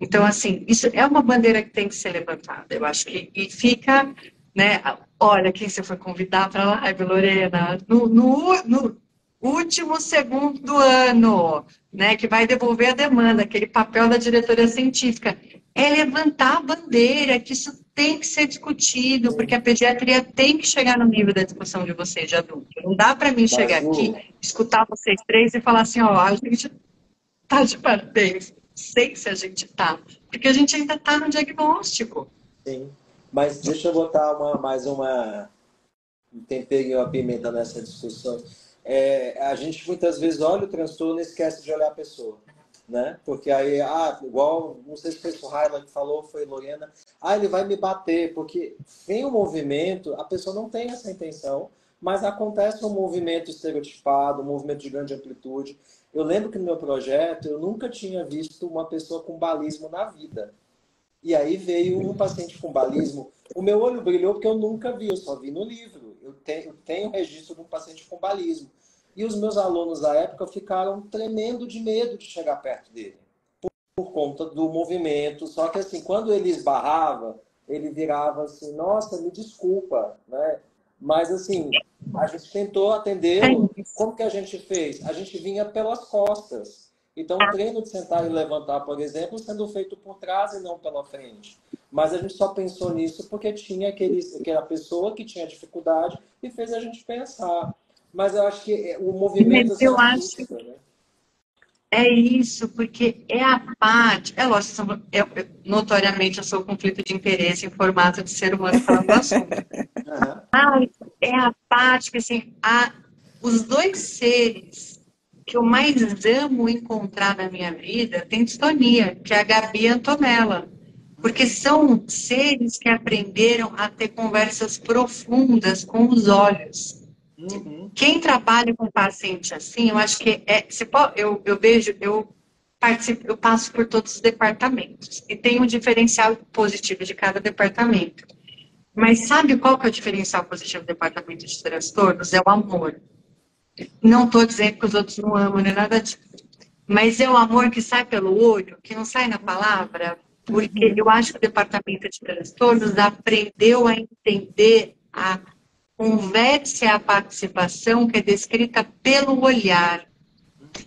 Então, assim, isso é uma bandeira que tem que ser levantada. Eu acho que e fica, né? Olha, quem você foi convidar para a live, Lorena, no último segundo do ano, né? Que vai devolver a demanda, aquele papel da diretoria científica. É levantar a bandeira, que isso tem que ser discutido, porque a pediatria tem que chegar no nível da discussão de vocês, de adulto. Não dá para mim chegar aqui, Maju, escutar vocês três e falar assim: ó, a gente tá de parabéns. Sei se a gente tá, porque a gente ainda tá no diagnóstico. sim. Mas deixa eu botar mais uma um tempero e uma pimenta nessa discussão. A gente muitas vezes olha o transtorno e esquece de olhar a pessoa, né? Porque aí, igual, não sei se foi Suhaila que falou, foi Lorena, ele vai me bater, porque vem um movimento, a pessoa não tem essa intenção, mas acontece um movimento estereotipado, um movimento de grande amplitude. Eu lembro que no meu projeto, eu nunca tinha visto uma pessoa com balismo na vida. E aí veio um paciente com balismo. O meu olho brilhou porque eu nunca vi, eu só vi no livro. Eu tenho registro de um paciente com balismo. E os meus alunos da época ficaram tremendo de medo de chegar perto dele, por conta do movimento. Só que assim, quando ele esbarrava, ele virava assim: nossa, me desculpa, né? Mas assim, a gente tentou É atendê-lo. isso. Como que a gente fez? A gente vinha pelas costas. Então, o treino de sentar e levantar, por exemplo, sendo feito por trás e não pela frente. Mas a gente só pensou nisso porque tinha aquela pessoa que tinha dificuldade e fez a gente pensar. Mas eu acho que o movimento Mas assim, eu acho assusta, né? é isso, porque é a parte. É lógico, notoriamente eu sou conflito de interesse em formato de ser humano falando do assunto. Aham. Mas é a parte que, assim, os dois seres que eu mais amo encontrar na minha vida têm distonia, que é a Gabi e a Antonella. Porque são seres que aprenderam a ter conversas profundas com os olhos. Uhum. Quem trabalha com paciente assim, eu acho que eu vejo, eu participo, eu passo por todos os departamentos e tem um diferencial positivo de cada departamento. Mas sabe qual que é o diferencial positivo do departamento de transtornos? É o amor. Não estou dizendo que os outros não amam, nem nada disso. Mas é o amor que sai pelo olho, que não sai na palavra, porque eu acho que o departamento de transtornos aprendeu a entender a conversa e a participação que é descrita pelo olhar.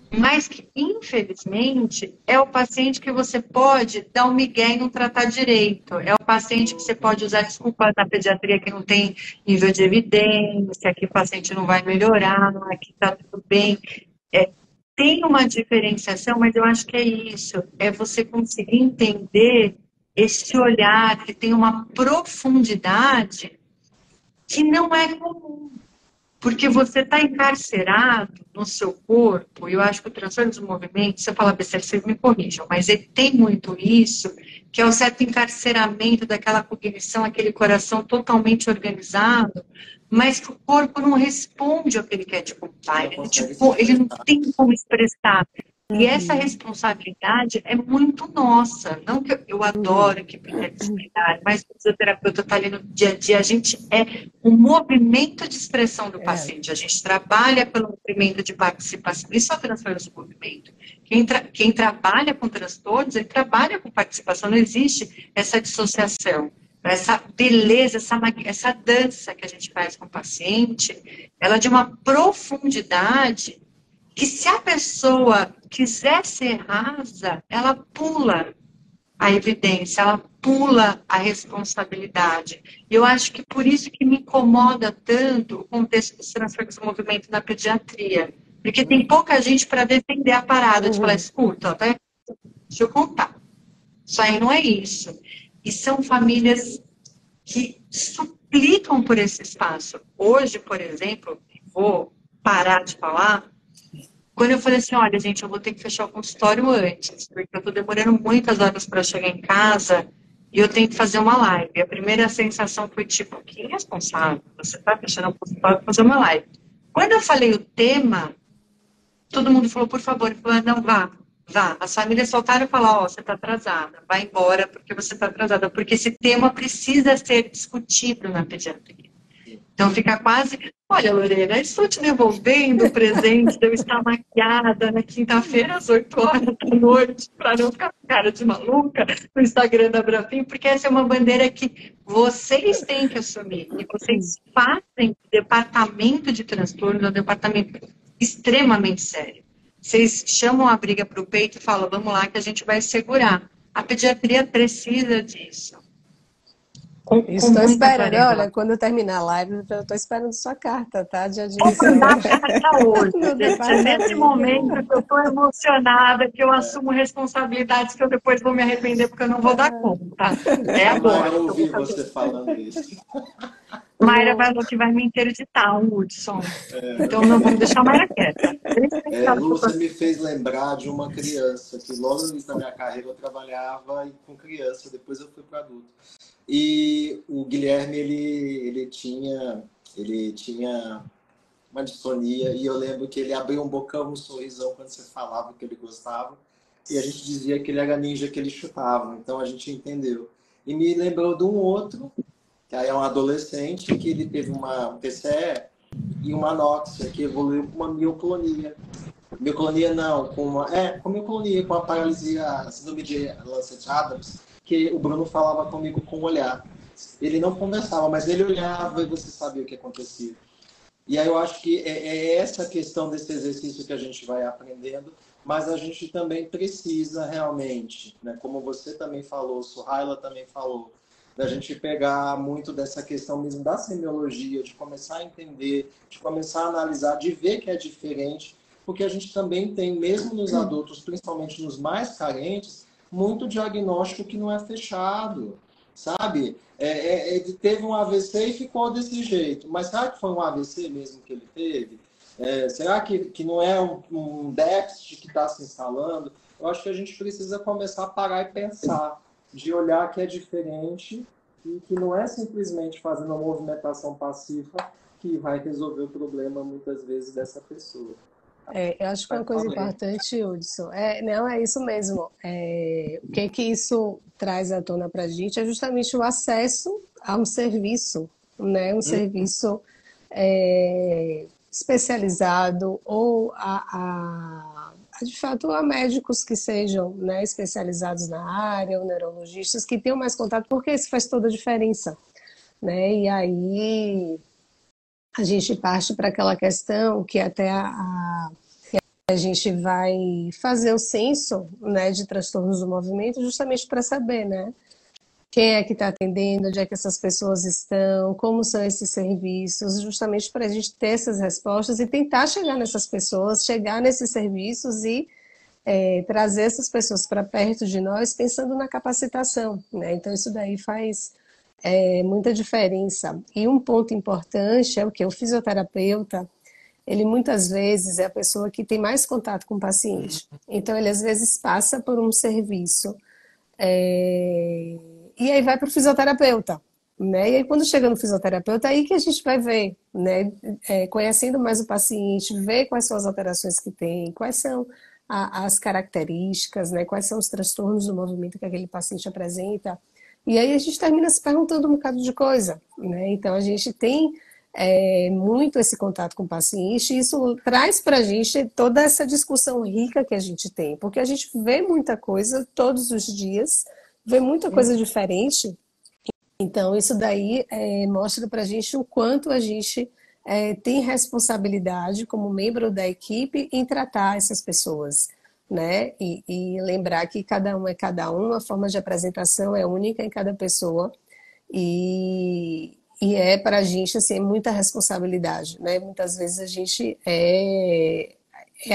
Mas que, infelizmente, é o paciente que você pode dar um migué e não tratar direito. É o paciente que você pode usar desculpas na pediatria que não tem nível de evidência, que o paciente não vai melhorar, que está tudo bem. Tem uma diferenciação, mas eu acho que é isso. É você conseguir entender esse olhar que tem uma profundidade que não é comum. Porque você está encarcerado no seu corpo, e eu acho que o transtorno do movimento, se eu falar besteira, vocês me corrijam, mas ele tem muito isso, que é o certo encarceramento daquela cognição, aquele coração totalmente organizado, mas que o corpo não responde ao que ele quer te contar, ele não tem como expressar. E essa responsabilidade é muito nossa. Não que eu adoro que é disciplinar, mas o fisioterapeuta está ali no dia a dia. A gente é um movimento de expressão do paciente. A gente trabalha pelo movimento de participação. Isso é o transtorno do movimento. Quem trabalha com transtornos, ele trabalha com participação. Não existe essa dissociação. Essa beleza, essa dança que a gente faz com o paciente, ela é de uma profundidade que se a pessoa quiser ser rasa, ela pula a evidência, ela pula a responsabilidade. E eu acho que por isso que me incomoda tanto o contexto dos transtornos do movimento na pediatria. Porque tem pouca gente para defender a parada, de falar, escuta, tá? Deixa eu contar. Isso aí não é isso. E são famílias que suplicam por esse espaço. Hoje, por exemplo, vou parar de falar, quando eu falei assim, olha, gente, eu vou ter que fechar o consultório antes, porque eu estou demorando muitas horas para chegar em casa e eu tenho que fazer uma live. A primeira sensação foi tipo, que irresponsável, você está fechando o consultório para fazer uma live. Quando eu falei o tema, todo mundo falou, por favor, falou, não, vá. As famílias soltaram e falaram, você está atrasada, vai embora porque você está atrasada, porque esse tema precisa ser discutido na pediatria. Então fica quase, olha, Lorena, estou te devolvendo o presente de eu estar maquiada na quinta-feira às 8 horas da noite, para não ficar com cara de maluca no Instagram da Brafim, porque essa é uma bandeira que vocês têm que assumir, e vocês fazem o departamento de transtorno, é um departamento extremamente sério. Vocês chamam a briga para o peito e falam, vamos lá que a gente vai segurar. A pediatria precisa disso. Estou esperando, olha, quando eu terminar a live, eu estou esperando sua carta, tá? De admissão. Vou mandar a carta hoje. É nesse momento que eu estou emocionada, que eu assumo responsabilidades que eu depois vou me arrepender porque eu não vou dar conta. É agora. Eu ouvi você falando isso. Mayra que vai me interditar, Hudson. Então não vamos deixar a Mayra quieta. Lu, você me fez lembrar de uma criança que logo no início da minha carreira eu trabalhava com criança, depois eu fui para adulto. E o Guilherme, ele tinha uma distonia, e eu lembro que ele abria um bocão, um sorrisão quando você falava que ele gostava, e a gente dizia que ele era ninja, que ele chutava, então a gente entendeu. E me lembrou de um outro, que aí é um adolescente, que ele teve uma PCE e uma anóxia, que evoluiu com uma mioclonia. Mioclonia não, com mioclonia, com a paralisia, a síndrome de Lancet-Adams, que o Bruno falava comigo com o olhar. Ele não conversava, mas ele olhava e você sabia o que acontecia. E aí eu acho que é essa questão desse exercício que a gente vai aprendendo, mas a gente também precisa realmente, né, como você também falou, Suhaila também falou, da gente pegar muito dessa questão mesmo da semiologia, de começar a entender, de começar a analisar, de ver que é diferente, porque a gente também tem, mesmo nos adultos, principalmente nos mais carentes, muito diagnóstico que não é fechado, sabe? Ele teve um AVC e ficou desse jeito, mas será que foi um AVC mesmo que ele teve? Será que não é um déficit que está se instalando? Eu acho que a gente precisa começar a parar e pensar, de olhar que é diferente e que não é simplesmente fazendo uma movimentação passiva que vai resolver o problema, muitas vezes, dessa pessoa. Eu acho que uma coisa importante, Hudson, não é isso mesmo. O que isso traz à tona para a gente é justamente o acesso a um serviço, né? Um serviço especializado ou de fato a médicos que sejam, né, especializados na área, ou neurologistas que tenham mais contato, porque isso faz toda a diferença, né? E aí a gente parte para aquela questão que até a gente vai fazer o censo, né, de transtornos do movimento justamente para saber, né, quem é que está atendendo, onde é que essas pessoas estão, como são esses serviços, justamente para a gente ter essas respostas e tentar chegar nessas pessoas, chegar nesses serviços e trazer essas pessoas para perto de nós pensando na capacitação, né? Então isso daí faz muita diferença. E um ponto importante é o que o fisioterapeuta, ele muitas vezes é a pessoa que tem mais contato com o paciente. Então, ele às vezes passa por um serviço e aí vai para o fisioterapeuta, né? E aí quando chega no fisioterapeuta, é aí que a gente vai ver, né? Conhecendo mais o paciente, ver quais são as alterações que tem, quais são as características, né? Quais são os transtornos do movimento que aquele paciente apresenta. E aí a gente termina se perguntando um bocado de coisa, né? Então a gente tem muito esse contato com o paciente, e isso traz para a gente toda essa discussão rica que a gente tem, porque a gente vê muita coisa todos os dias, vê muita coisa diferente, então isso daí mostra para a gente o quanto a gente tem responsabilidade como membro da equipe em tratar essas pessoas, né? E lembrar que cada um é cada um, a forma de apresentação é única em cada pessoa, e é para a gente assim, muita responsabilidade, né? Muitas vezes a gente é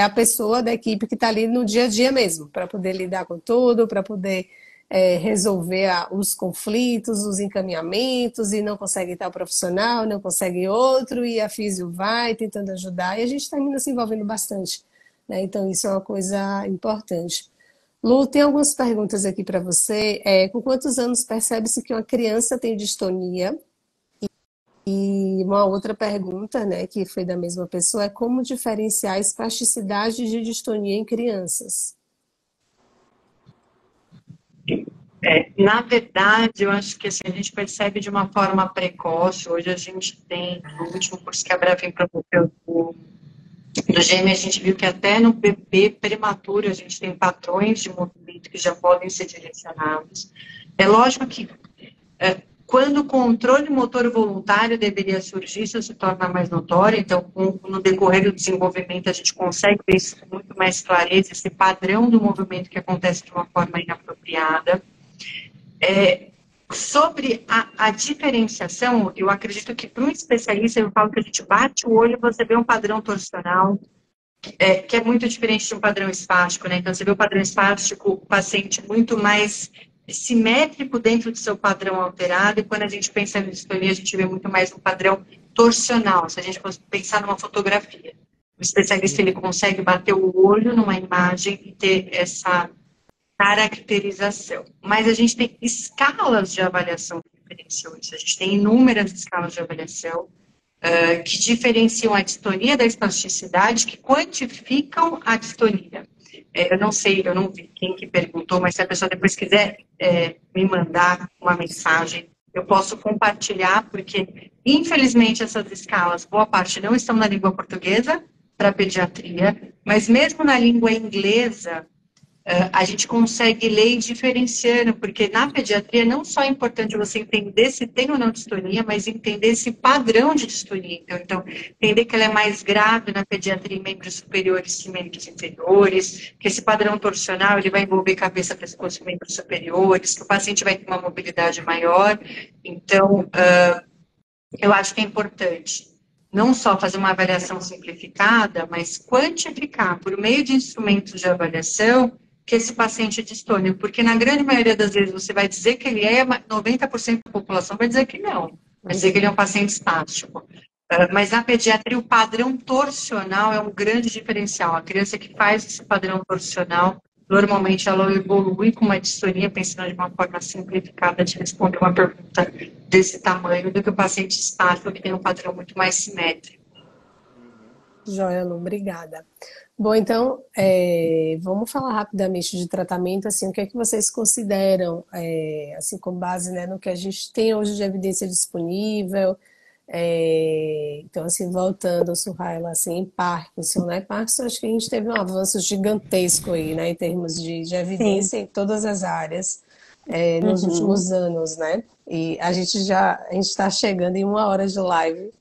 a pessoa da equipe que está ali no dia a dia mesmo, para poder lidar com tudo, para poder resolver os conflitos, os encaminhamentos, e não consegue tal profissional, não consegue outro, e a físio vai tentando ajudar, e a gente termina se envolvendo bastante, né? Então isso é uma coisa importante. Lu, tem algumas perguntas aqui para você. Com quantos anos percebe-se que uma criança tem distonia? E uma outra pergunta, né, que foi da mesma pessoa, é como diferenciar a espasticidade de distonia em crianças? Na verdade, eu acho que assim, a gente percebe de uma forma precoce. Hoje a gente tem, no último curso que a Brevin promoveu do GM, a gente viu que até no bebê prematuro a gente tem padrões de movimento que já podem ser direcionados. É lógico que quando o controle motor voluntário deveria surgir, isso se torna mais notório. Então, no decorrer do desenvolvimento, a gente consegue ver isso com muito mais clareza, esse padrão do movimento que acontece de uma forma inapropriada. Sobre a diferenciação, eu acredito que para um especialista, eu falo que a gente bate o olho e você vê um padrão torsional, que é muito diferente de um padrão espástico, né? Então, você vê o padrão espástico, o paciente muito mais simétrico dentro do seu padrão alterado, e quando a gente pensa em distonia, a gente vê muito mais um padrão torsional, se a gente fosse pensar numa fotografia. O especialista, ele consegue bater o olho numa imagem e ter essa caracterização. Mas a gente tem escalas de avaliação que diferenciam isso. A gente tem inúmeras escalas de avaliação que diferenciam a distonia da espasticidade, que quantificam a distonia. Eu não sei, eu não vi quem que perguntou, mas se a pessoa depois quiser me mandar uma mensagem, eu posso compartilhar, porque, infelizmente, essas escalas, boa parte não estão na língua portuguesa para pediatria, mas mesmo na língua inglesa, a gente consegue ler diferenciando, porque na pediatria não só é importante você entender se tem ou não distonia, mas entender esse padrão de distonia. Então, entender que ela é mais grave na pediatria em membros superiores que membros inferiores, que esse padrão torsional ele vai envolver cabeça, pescoço e membros superiores, que o paciente vai ter uma mobilidade maior. Então, eu acho que é importante não só fazer uma avaliação simplificada, mas quantificar por meio de instrumentos de avaliação que esse paciente é distônico, porque na grande maioria das vezes você vai dizer que ele é, 90% da população vai dizer que não, vai dizer que ele é um paciente espástico. Mas na pediatria o padrão torsional é um grande diferencial. A criança que faz esse padrão torsional, normalmente ela evolui com uma distonia, pensando de uma forma simplificada de responder uma pergunta desse tamanho, do que o paciente espástico que tem um padrão muito mais simétrico. Joia, Lu, obrigada. Bom, então, vamos falar rapidamente de tratamento, assim, o que é que vocês consideram, assim, com base, né, no que a gente tem hoje de evidência disponível, então, assim, voltando, Suhaila, assim, em Parkinson, né, Parkinson, acho que a gente teve um avanço gigantesco aí, né, em termos de evidência em todas as áreas, nos últimos anos, né, e a gente está chegando em 1 hora de live,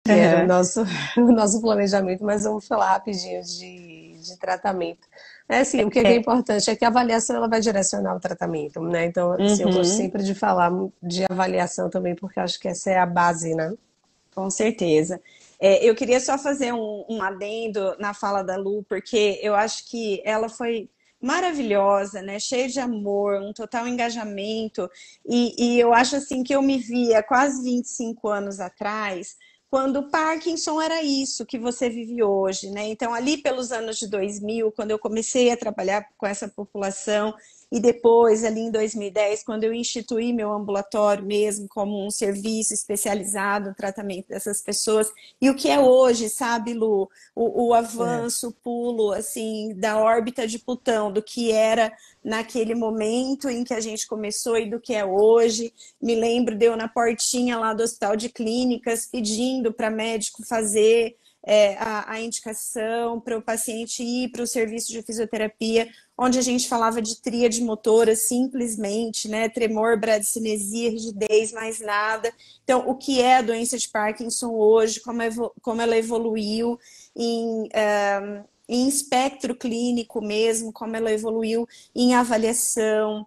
que era o nosso planejamento, mas vamos falar rapidinho de tratamento. Assim, o que é importante é que a avaliação ela vai direcionar o tratamento, né? Então, assim, eu gosto sempre de falar de avaliação também, porque acho que essa é a base, né? Com certeza. Eu queria só fazer um adendo na fala da Lu, porque eu acho que ela foi maravilhosa, né? Cheia de amor, um total engajamento. E eu acho assim que eu me via quase 25 anos atrás, quando o Parkinson era isso que você vive hoje, né? Então, ali pelos anos de 2000, quando eu comecei a trabalhar com essa população, e depois, ali em 2010, quando eu instituí meu ambulatório mesmo como um serviço especializado no tratamento dessas pessoas, e o que é hoje, sabe, Lu? O É. avanço, o pulo, assim, da órbita de Plutão, do que era naquele momento em que a gente começou e do que é hoje. Me lembro de eu na portinha lá do Hospital de Clínicas pedindo para médico fazer a indicação para o paciente ir para o serviço de fisioterapia, onde a gente falava de tríade motora simplesmente, né? Tremor, bradicinesia, rigidez, mais nada. Então, o que é a doença de Parkinson hoje, como ela evoluiu em espectro clínico mesmo, como ela evoluiu em avaliação,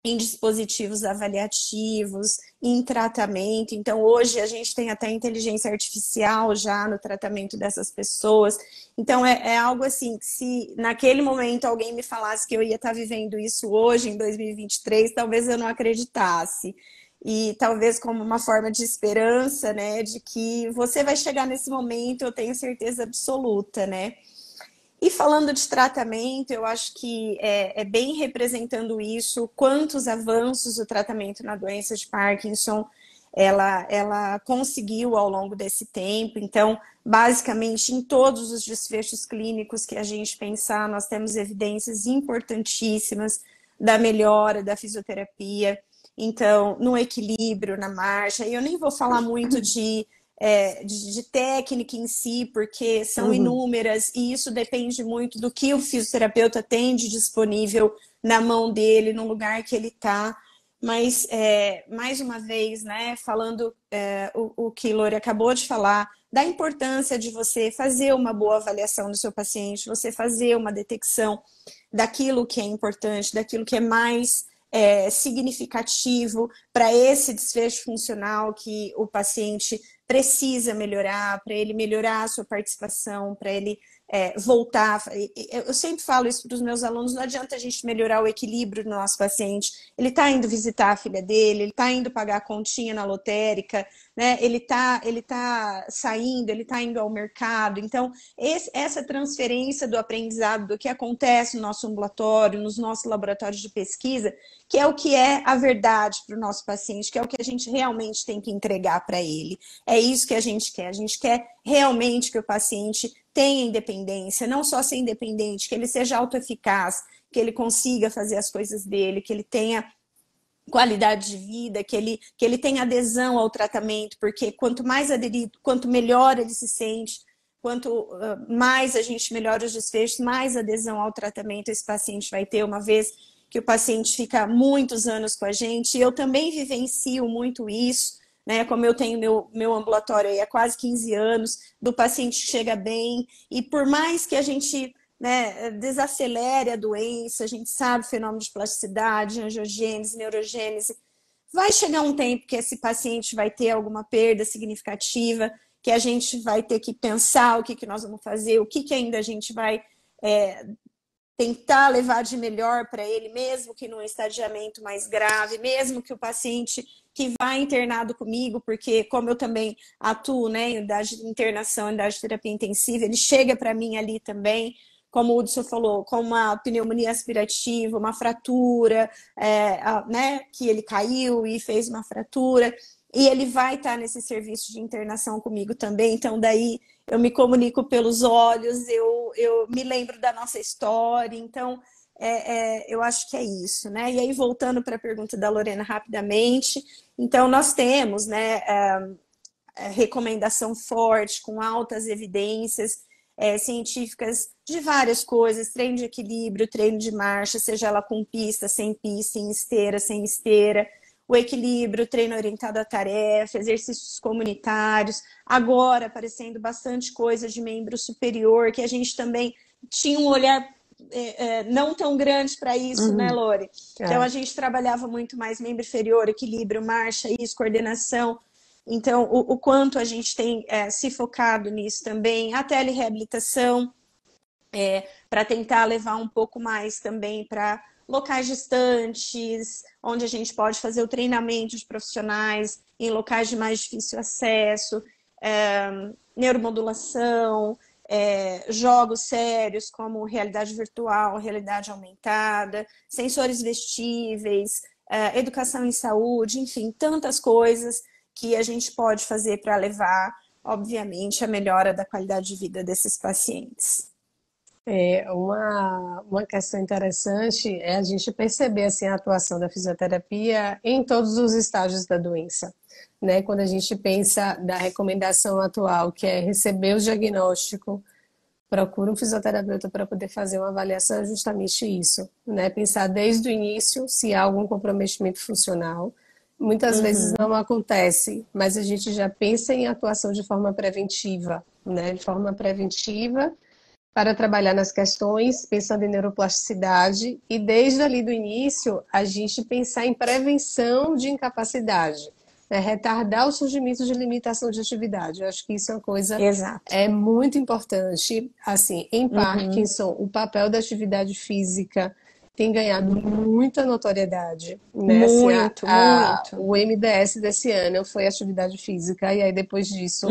em dispositivos avaliativos, em tratamento. Então, hoje a gente tem até inteligência artificial já no tratamento dessas pessoas. Então, é algo assim, que se naquele momento alguém me falasse que eu ia estar vivendo isso hoje, em 2023, talvez eu não acreditasse. E talvez como uma forma de esperança, né, de que você vai chegar nesse momento, eu tenho certeza absoluta, né? E falando de tratamento, eu acho que é bem representando isso, quantos avanços o tratamento na doença de Parkinson ela conseguiu ao longo desse tempo. Então, basicamente, em todos os desfechos clínicos que a gente pensar, nós temos evidências importantíssimas da melhora da fisioterapia. Então, no equilíbrio, na marcha, e eu nem vou falar muito de técnica em si, porque são Uhum. inúmeras e isso depende muito do que o fisioterapeuta tem de disponível na mão dele, no lugar que ele está. Mas, mais uma vez, né, falando o que Lore acabou de falar, da importância de você fazer uma boa avaliação do seu paciente, você fazer uma detecção daquilo que é importante, daquilo que é mais significativo para esse desfecho funcional que o paciente precisa melhorar, para ele melhorar a sua participação, para ele voltar. Eu sempre falo isso para os meus alunos, não adianta a gente melhorar o equilíbrio do nosso paciente. Ele está indo visitar a filha dele, ele está indo pagar a continha na lotérica, né? Ele tá saindo, ele está indo ao mercado. Então, essa transferência do aprendizado, do que acontece no nosso ambulatório, nos nossos laboratórios de pesquisa, que é o que é a verdade para o nosso paciente, que é o que a gente realmente tem que entregar para ele. É isso que a gente quer. A gente quer realmente que o paciente tenha independência, não só ser independente, que ele seja autoeficaz, que ele consiga fazer as coisas dele, que ele tenha qualidade de vida, que ele tenha adesão ao tratamento, porque quanto mais aderido, quanto melhor ele se sente, quanto mais a gente melhora os desfechos, mais adesão ao tratamento esse paciente vai ter, uma vez que o paciente fica muitos anos com a gente. E eu também vivencio muito isso, né? Como eu tenho meu ambulatório aí há quase 15 anos, do paciente que chega bem, e por mais que a gente, né, desacelere a doença, a gente sabe fenômeno de plasticidade, angiogênese, neurogênese, vai chegar um tempo que esse paciente vai ter alguma perda significativa, que a gente vai ter que pensar o que nós vamos fazer, o que ainda a gente vai tentar levar de melhor para ele, mesmo que num estadiamento mais grave, mesmo que o paciente que vai internado comigo, porque como eu também atuo, né, em unidade de internação, em unidade de terapia intensiva, ele chega para mim ali também, como o Hudson falou, com uma pneumonia aspirativa, uma fratura, né, que ele caiu e fez uma fratura, e ele vai estar nesse serviço de internação comigo também, então daí eu me comunico pelos olhos, eu me lembro da nossa história, então eu acho que é isso, né? E aí, voltando para a pergunta da Lorena rapidamente, então nós temos, né, recomendação forte, com altas evidências científicas de várias coisas, treino de equilíbrio, treino de marcha, seja ela com pista, sem esteira, sem esteira, o equilíbrio, treino orientado à tarefa, exercícios comunitários, agora aparecendo bastante coisa de membro superior, que a gente também tinha um olhar não tão grande para isso, né, Uhum. Lore? Então, É. a gente trabalhava muito mais membro inferior, equilíbrio, marcha, isso, coordenação. Então, o quanto a gente tem se focado nisso também, a telereabilitação, para tentar levar um pouco mais também para locais distantes, onde a gente pode fazer o treinamento de profissionais em locais de mais difícil acesso, neuromodulação, jogos sérios como realidade virtual, realidade aumentada, sensores vestíveis, educação em saúde, enfim, tantas coisas que a gente pode fazer para levar, obviamente, a melhora da qualidade de vida desses pacientes. Uma questão interessante é a gente perceber assim, a atuação da fisioterapia em todos os estágios da doença. Né? Quando a gente pensa da recomendação atual, que é receber o diagnóstico, procura um fisioterapeuta para poder fazer uma avaliação, é justamente isso. Né? Pensar desde o início se há algum comprometimento funcional. Muitas vezes não acontece, mas a gente já pensa em atuação de forma preventiva, né? De forma preventiva, para trabalhar nas questões, pensando em neuroplasticidade, e desde ali do início, a gente pensar em prevenção de incapacidade, né? Retardar o surgimento de limitação de atividade. Eu acho que isso é uma coisa muito importante. Assim, em Parkinson, o papel da atividade física tem ganhado muita notoriedade, né? Muito, muito. O MDS desse ano foi atividade física, e aí depois disso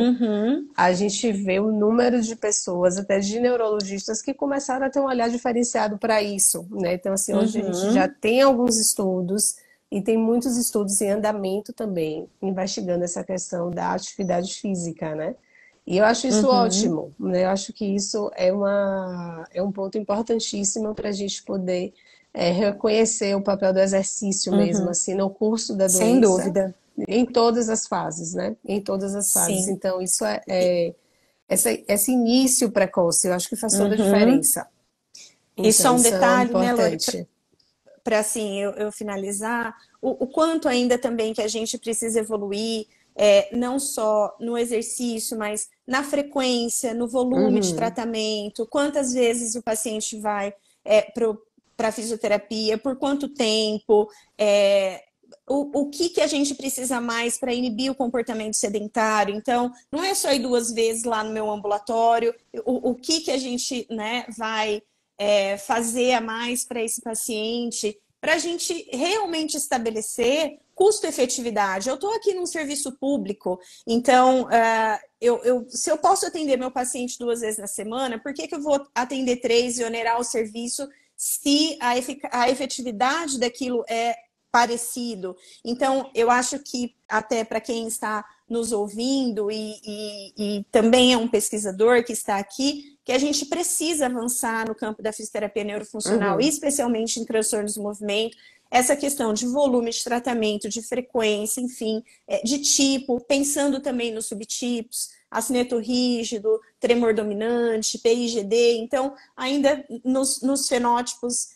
a gente vê o número de pessoas, até de neurologistas, que começaram a ter um olhar diferenciado para isso, né? Então, assim, hoje a gente já tem alguns estudos, e tem muitos estudos em andamento também, investigando essa questão da atividade física, né? E eu acho isso ótimo, né? Eu acho que isso é um ponto importantíssimo para a gente poder reconhecer o papel do exercício mesmo, assim, no curso da doença. Sem dúvida. Em todas as fases, né? Em todas as fases. Sim. Então, isso esse início precoce, eu acho que faz toda a diferença. Então, e só um detalhe, né, Lori, importante. para assim, eu finalizar, o quanto ainda também que a gente precisa evoluir, não só no exercício, mas na frequência, no volume de tratamento, quantas vezes o paciente vai para a fisioterapia, por quanto tempo, o que a gente precisa mais para inibir o comportamento sedentário. Então, não é só ir 2 vezes lá no meu ambulatório, o que a gente, né, vai fazer a mais para esse paciente, para a gente realmente estabelecer custo-efetividade. Eu estou aqui num serviço público, então, se eu posso atender meu paciente 2 vezes na semana, por que eu vou atender 3 e onerar o serviço se a efetividade daquilo é parecido? Então, eu acho que até para quem está nos ouvindo e também é um pesquisador que está aqui, que a gente precisa avançar no campo da fisioterapia neurofuncional, especialmente em transtornos do movimento, essa questão de volume de tratamento, de frequência, enfim, de tipo, pensando também nos subtipos, acineto rígido, tremor dominante, PIGD. Então, ainda nos fenótipos,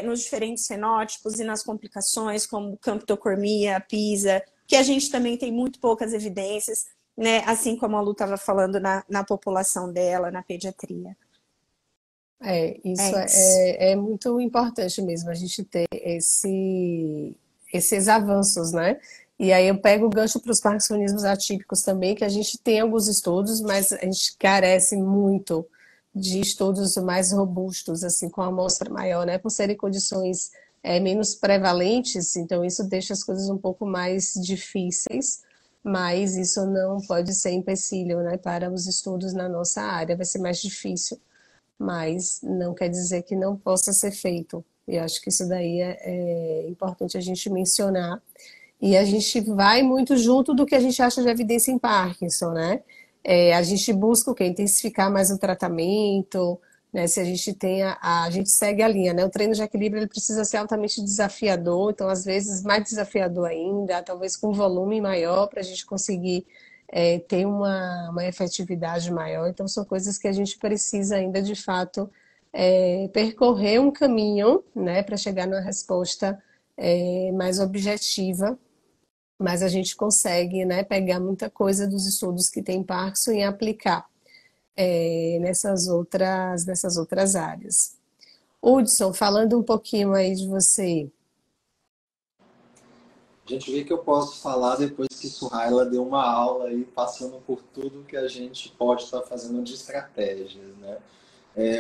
nos diferentes fenótipos e nas complicações, como camptocormia, PISA, que a gente também tem muito poucas evidências, né? Assim como a Lu estava falando na população dela, na pediatria. Isso é muito importante mesmo, a gente ter esses avanços, né? E aí eu pego o gancho para os parkinsonismos atípicos também, que a gente tem alguns estudos, mas a gente carece muito de estudos mais robustos, assim, com a amostra maior, né? Por serem condições menos prevalentes, então isso deixa as coisas um pouco mais difíceis, mas isso não pode ser empecilho, né, para os estudos na nossa área, vai ser mais difícil, mas não quer dizer que não possa ser feito. E acho que isso daí é importante a gente mencionar. E a gente vai muito junto do que a gente acha de evidência em Parkinson, né? A gente busca o quê? Intensificar mais o tratamento, né? Se a gente tem a gente segue a linha, né? O treino de equilíbrio ele precisa ser altamente desafiador, então às vezes mais desafiador ainda, talvez com volume maior para a gente conseguir ter uma efetividade maior. Então são coisas que a gente precisa ainda de fato percorrer um caminho, né? Para chegar numa resposta mais objetiva. Mas a gente consegue, né, pegar muita coisa dos estudos que tem Parkinson e aplicar nessas outras áreas. Hudson, falando um pouquinho aí de você. Gente, vê que eu posso falar depois que Suhaila deu uma aula aí, passando por tudo que a gente pode estar fazendo de estratégias, né?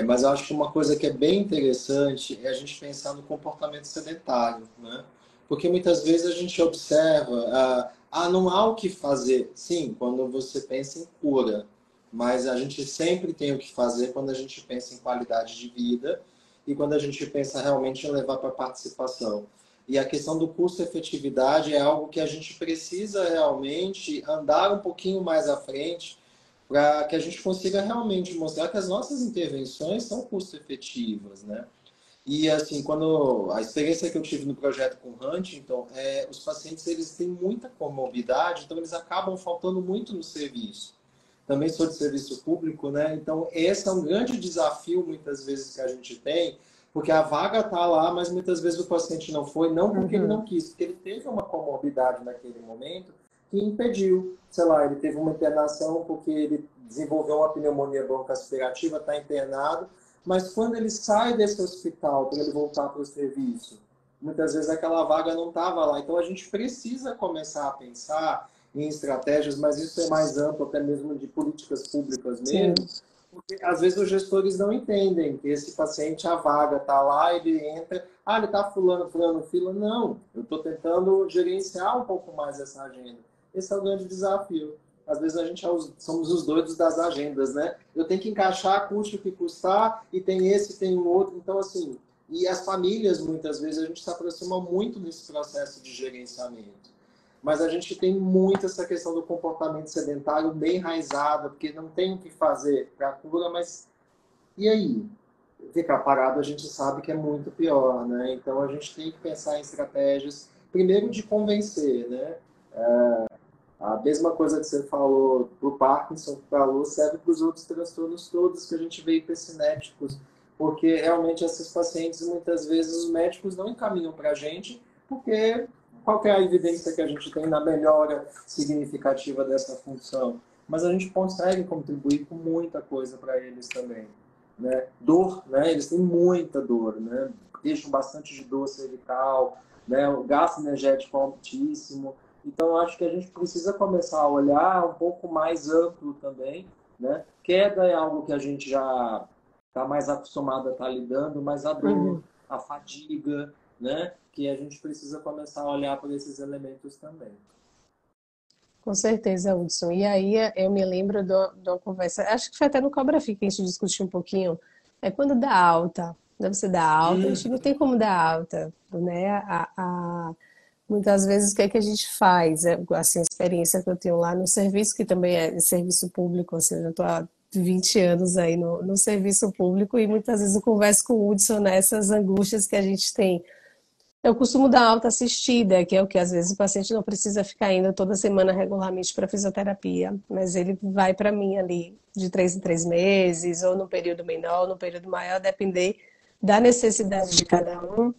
Mas eu acho que uma coisa que é bem interessante é a gente pensar no comportamento sedentário, né? Porque muitas vezes a gente observa, não há o que fazer. Sim, quando você pensa em cura, mas a gente sempre tem o que fazer quando a gente pensa em qualidade de vida e quando a gente pensa realmente em levar para a participação. E a questão do custo-efetividade é algo que a gente precisa realmente andar um pouquinho mais à frente para que a gente consiga realmente mostrar que as nossas intervenções são custo-efetivas, né? E assim, quando a experiência que eu tive no projeto com Huntington, os pacientes eles têm muita comorbidade, então eles acabam faltando muito no serviço. Também sou de serviço público, né? Então esse é um grande desafio muitas vezes que a gente tem, porque a vaga está lá, mas muitas vezes o paciente não foi, não porque ele não quis, porque ele teve uma comorbidade naquele momento que impediu, sei lá, ele teve uma internação porque ele desenvolveu uma pneumonia broncoaspirativa, está internado, mas quando ele sai desse hospital para ele voltar para o serviço, muitas vezes aquela vaga não estava lá. Então a gente precisa começar a pensar em estratégias, mas isso é mais amplo, até mesmo de políticas públicas mesmo, Sim. porque às vezes os gestores não entendem que esse paciente, a vaga está lá, ele entra, ele está fulano, fila. Não, eu estou tentando gerenciar um pouco mais essa agenda. Esse é o grande desafio. Às vezes a gente somos os doidos das agendas, né? Eu tenho que encaixar, custe o que custar, e tem esse, tem o outro. Então, assim, e as famílias, muitas vezes, a gente se aproxima muito nesse processo de gerenciamento. Mas a gente tem muito essa questão do comportamento sedentário bem enraizada, porque não tem o que fazer para a cura, mas e aí? Ficar parado a gente sabe que é muito pior, né? Então a gente tem que pensar em estratégias, primeiro de convencer, né? A mesma coisa que você falou para o Parkinson, que falou, serve para os outros transtornos todos que a gente vê hipercinéticos, porque realmente esses pacientes, muitas vezes, os médicos não encaminham para a gente, porque qual que é a evidência que a gente tem na melhora significativa dessa função? Mas a gente consegue contribuir com muita coisa para eles também. Né? Dor, né? Eles têm muita dor, né? Deixam bastante de dor cervical, né? O gasto energético é altíssimo. Então, acho que a gente precisa começar a olhar um pouco mais amplo também, né? Queda é algo que a gente já está mais acostumado a estar lidando, mas a dor, Uhum. a fadiga, né? Que a gente precisa começar a olhar para esses elementos também. Com certeza, Hudson. E aí eu me lembro de uma conversa, acho que foi até no Cobra Fi que a gente discutiu um pouquinho, é quando dá alta, né? Você dá alta, a gente não tem como dar alta, né? Muitas vezes o que é que a gente faz? Assim, a experiência que eu tenho lá no serviço, que também é serviço público, assim, eu já estou há 20 anos aí no serviço público e muitas vezes eu converso com o Hudson nessas angústias que a gente tem. Eu costumo dar alta assistida, que é o que às vezes o paciente não precisa ficar indo toda semana regularmente para fisioterapia, mas ele vai para mim ali de 3 em 3 meses, ou no período menor, ou no período maior, depender da necessidade de cada um.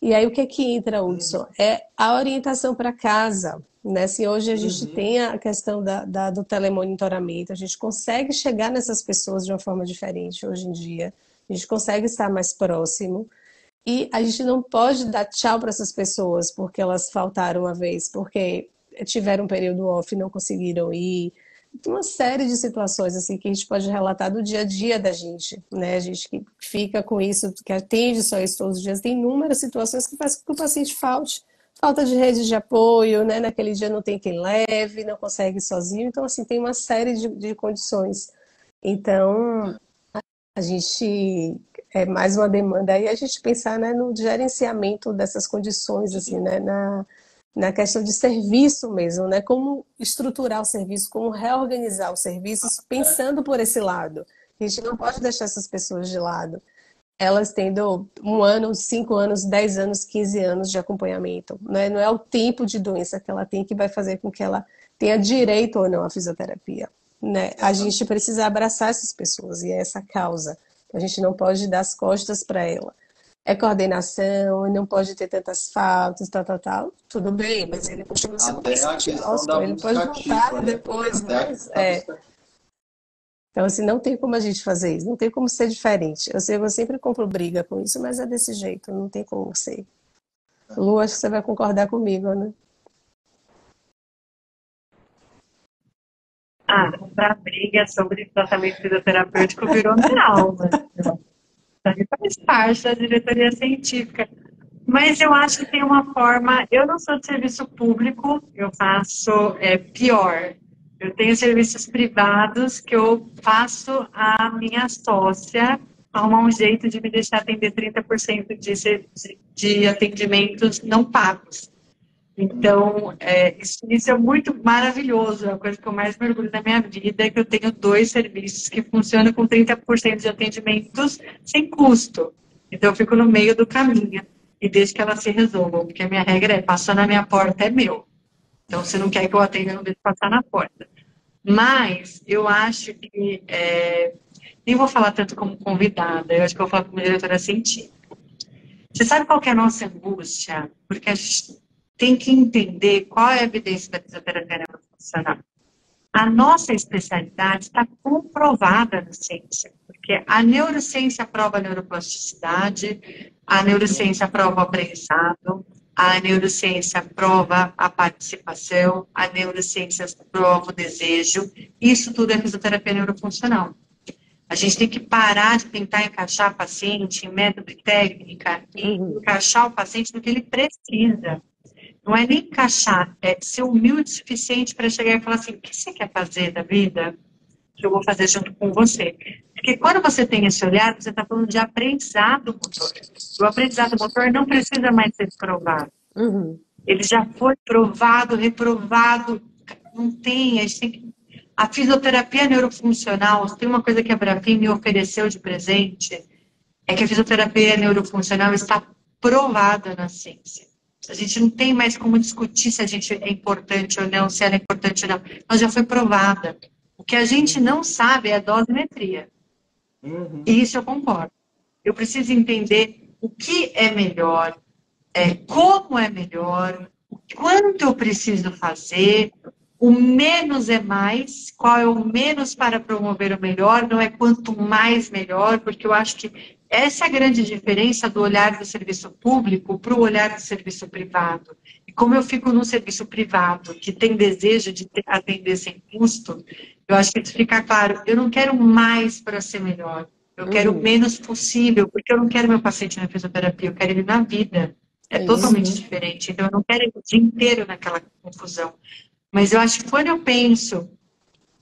E aí o que é que entra, Hudson? É a orientação para casa. Né? Se hoje a gente tem a questão do telemonitoramento, a gente consegue chegar nessas pessoas de uma forma diferente hoje em dia, a gente consegue estar mais próximo. E a gente não pode dar tchau para essas pessoas porque elas faltaram uma vez, porque tiveram um período off e não conseguiram ir. Tem uma série de situações assim que a gente pode relatar do dia a dia da gente, né? A gente que fica com isso, que atende só isso todos os dias, tem inúmeras situações que faz com que o paciente falte. Falta de rede de apoio, né? Naquele dia não tem quem leve, não consegue ir sozinho. Então, assim, tem uma série de condições. Então, a gente é mais uma demanda aí a gente pensar, né, no gerenciamento dessas condições assim, né, na questão de serviço mesmo, né, como estruturar o serviço, como reorganizar os serviços pensando por esse lado. A gente não pode deixar essas pessoas de lado. Elas tendo 1 ano, 5 anos, 10 anos, 15 anos de acompanhamento. Né? Não é o tempo de doença que ela tem que vai fazer com que ela tenha direito ou não à fisioterapia. Né? A gente precisa abraçar essas pessoas e é essa causa. A gente não pode dar as costas para ela. É coordenação, não pode ter tantas faltas, tal. Tudo bem, mas ele continua sendo Até a paciente questão nosso. da Ele pode busca voltar ativa, né? depois, Até a mas questão da busca. então, assim, não tem como a gente fazer isso, não tem como ser diferente. Eu sei, eu sempre compro briga com isso, mas é desse jeito, não tem como ser. Lu, acho que você vai concordar comigo, né? Para briga sobre tratamento fisioterapêutico virou minha aula. Faz parte da diretoria científica. Mas eu acho que tem uma forma. Eu não sou de serviço público, eu faço pior. Eu tenho serviços privados que eu faço a minha sócia arrumar um jeito de me deixar atender 30% de atendimentos não pagos. Então, isso é muito maravilhoso. A coisa que eu mais me orgulho da minha vida é que eu tenho 2 serviços que funcionam com 30% de atendimentos sem custo. Então, eu fico no meio do caminho e deixo que elas se resolvam, porque a minha regra é: passar na minha porta é meu. Então, se não quer que eu atenda, eu não deixo passar na porta. Mas, eu acho que, nem vou falar tanto como convidada, eu acho que eu vou falar como diretora científica. Você sabe qual que é a nossa angústia? Porque a gente tem que entender qual é a evidência da fisioterapia neurofuncional. A nossa especialidade está comprovada na ciência, porque a neurociência prova a neuroplasticidade, a neurociência prova o aprendizado, a neurociência prova a participação, a neurociência prova o desejo. Isso tudo é fisioterapia neurofuncional. A gente tem que parar de tentar encaixar o paciente em método e técnica e encaixar o paciente no que ele precisa. Não é nem encaixar, é ser humilde o suficiente para chegar e falar assim: o que você quer fazer da vida? Que eu vou fazer junto com você. Porque quando você tem esse olhar, você está falando de aprendizado motor. O aprendizado motor não precisa mais ser provado. Ele já foi provado, reprovado. Não tem, a gente tem que... A fisioterapia neurofuncional, tem uma coisa que a Brafim me ofereceu de presente, é que a fisioterapia neurofuncional está provada na ciência. A gente não tem mais como discutir se a gente é importante ou não, se ela é importante ou não. Ela já foi provada. O que a gente não sabe é a dosimetria. E isso eu concordo. Eu preciso entender o que é melhor, como é melhor, o quanto eu preciso fazer. O menos é mais. Qual é o menos para promover o melhor? Não é quanto mais melhor, porque eu acho que essa é a grande diferença do olhar do serviço público para o olhar do serviço privado. E como eu fico num serviço privado que tem desejo de atender sem custo, eu acho que isso fica claro. Eu não quero mais para ser melhor. Eu quero o menos possível, porque eu não quero meu paciente na fisioterapia, eu quero ele na vida. É totalmente diferente. Então, eu não quero ele o dia inteiro naquela confusão. Mas eu acho que quando eu penso,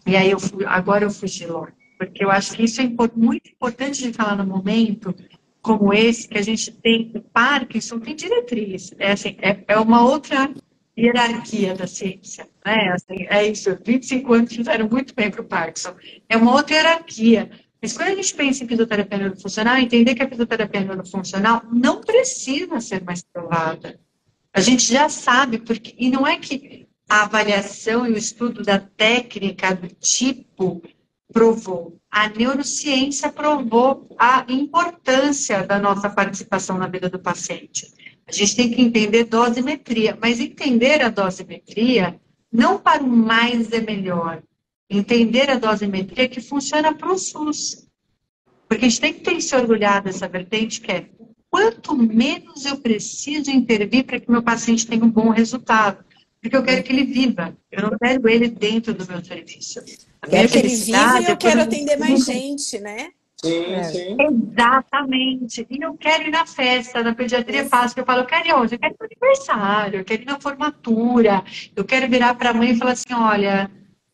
e aí agora eu fugi logo, porque eu acho que isso é muito importante de falar num momento como esse, que a gente tem o Parkinson, tem diretriz, é uma outra hierarquia da ciência, né? Assim, é isso, 25 anos fizeram muito bem para o Parkinson, é uma outra hierarquia. Mas quando a gente pensa em fisioterapia neurofuncional, entender que a fisioterapia neurofuncional não precisa ser mais provada. A gente já sabe, porque, e não é que a avaliação e o estudo da técnica, do tipo, provou. A neurociência provou a importância da nossa participação na vida do paciente. A gente tem que entender dosimetria, mas entender a dosimetria não para o mais é melhor. Entender a dosimetria que funciona para o SUS. Porque a gente tem que ter se orgulhar dessa vertente que é quanto menos eu preciso intervir para que meu paciente tenha um bom resultado. Porque eu quero que ele viva. Eu não quero ele dentro do meu serviço. Quero que ele viva e eu quero atender mais gente, né? Sim. Exatamente. E eu quero ir na festa, na pediatria fácil. Eu falo, eu quero ir onde? Eu quero ir no aniversário, eu quero ir na formatura. Eu quero virar para a mãe e falar assim, olha,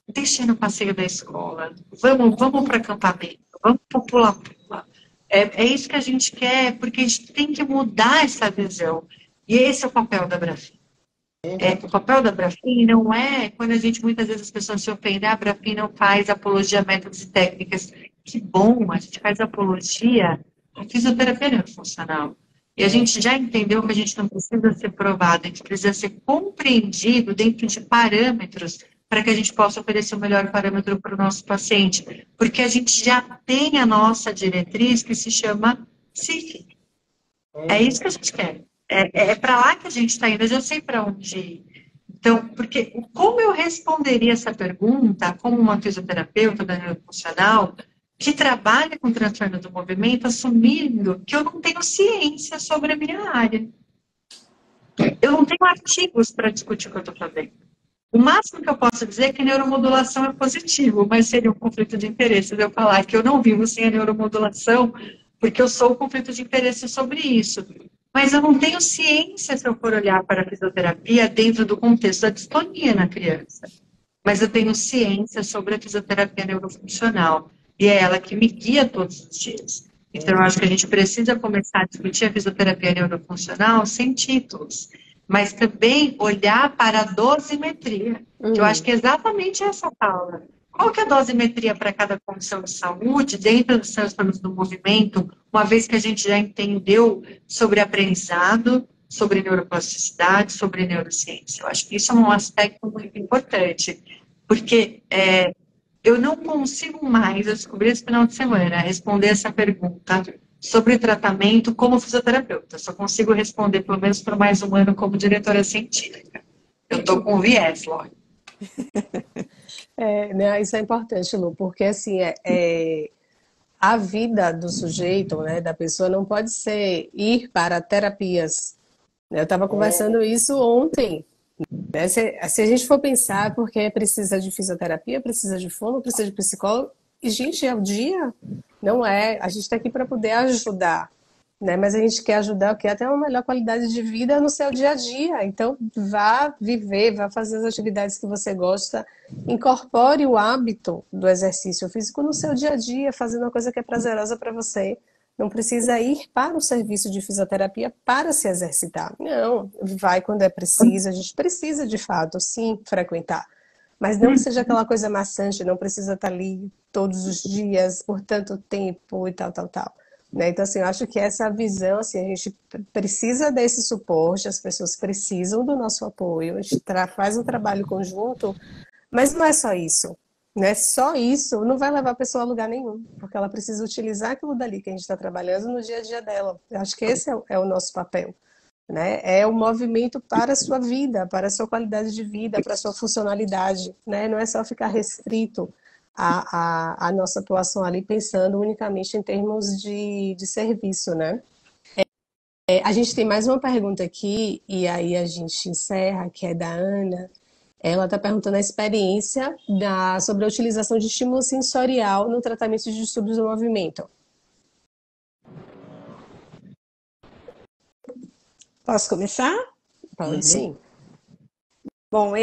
deixa no passeio da escola. Vamos para acampamento. Vamos para o pula-pula. É isso que a gente quer, porque a gente tem que mudar essa visão. E esse é o papel da Brafim. O papel da Brafim não é, quando a gente, muitas vezes as pessoas se ofendem, a Brafim não faz apologia a métodos e técnicas. Que bom, a gente faz apologia à fisioterapia neurofuncional. E a gente já entendeu que a gente não precisa ser provado, a gente precisa ser compreendido dentro de parâmetros para que a gente possa oferecer o melhor parâmetro para o nosso paciente. Porque a gente já tem a diretriz que se chama CIF. É isso que a gente quer. É para lá que a gente está indo, eu já sei para onde ir. Então, porque como eu responderia essa pergunta como uma fisioterapeuta da neurofuncional que trabalha com transtorno do movimento, assumindo que eu não tenho ciência sobre a minha área. Eu não tenho artigos para discutir o que eu estou fazendo. O máximo que eu posso dizer é que a neuromodulação é positivo, mas seria um conflito de interesse de eu falar que eu não vivo sem a neuromodulação, porque eu sou o conflito de interesse sobre isso. Mas eu não tenho ciência, se eu for olhar para a fisioterapia dentro do contexto da distonia na criança. Mas eu tenho ciência sobre a fisioterapia neurofuncional, e é ela que me guia todos os dias. Então, eu acho que a gente precisa começar a discutir a fisioterapia neurofuncional sem títulos, mas também olhar para a dosimetria, que eu acho que é exatamente essa, Paula. Qual que é a dosimetria para cada condição de saúde dentro dos transtornos do movimento, uma vez que a gente já entendeu sobre aprendizado, sobre neuroplasticidade, sobre neurociência? Eu acho que isso é um aspecto muito importante, porque eu não consigo mais, eu descobri esse final de semana, responder essa pergunta sobre tratamento como fisioterapeuta. Só consigo responder, pelo menos por mais um ano, como diretora científica. Eu estou com viés, lógico. Né, isso é importante, Lu, porque assim, a vida do sujeito, né, da pessoa, não pode ser ir para terapias. Eu estava conversando isso ontem. Né? Se a gente for pensar, porque precisa de fisioterapia, precisa de fono, precisa de psicólogo, e, gente, é o dia, não é. A gente está aqui para poder ajudar, né? Mas a gente quer ajudar o quê? Até uma melhor qualidade de vida no seu dia a dia. Então, vá viver, vá fazer as atividades que você gosta, incorpore o hábito do exercício físico no seu dia a dia, fazendo uma coisa que é prazerosa para você. Não precisa ir para o serviço de fisioterapia para se exercitar. Não, vai quando é preciso. A gente precisa, de fato, sim, frequentar. Mas não que seja aquela coisa maçante, não precisa estar ali todos os dias, por tanto tempo e tal, tal, tal. Né? Então, assim, eu acho que essa visão, assim, a gente precisa desse suporte, as pessoas precisam do nosso apoio, a gente faz um trabalho conjunto, mas não é só isso. Né? Só isso não vai levar a pessoa a lugar nenhum, porque ela precisa utilizar aquilo dali que a gente está trabalhando no dia a dia dela. Eu acho que esse é o nosso papel. Né? É o movimento para a sua vida, para a sua qualidade de vida, para a sua funcionalidade. Né? Não é só ficar restrito à nossa atuação ali, pensando unicamente em termos de serviço. Né? A gente tem mais uma pergunta aqui, e aí a gente encerra, que é da Ana. Ela está perguntando a experiência sobre a utilização de estímulo sensorial no tratamento de distúrbios do movimento. Posso começar? Pode sim. Bom,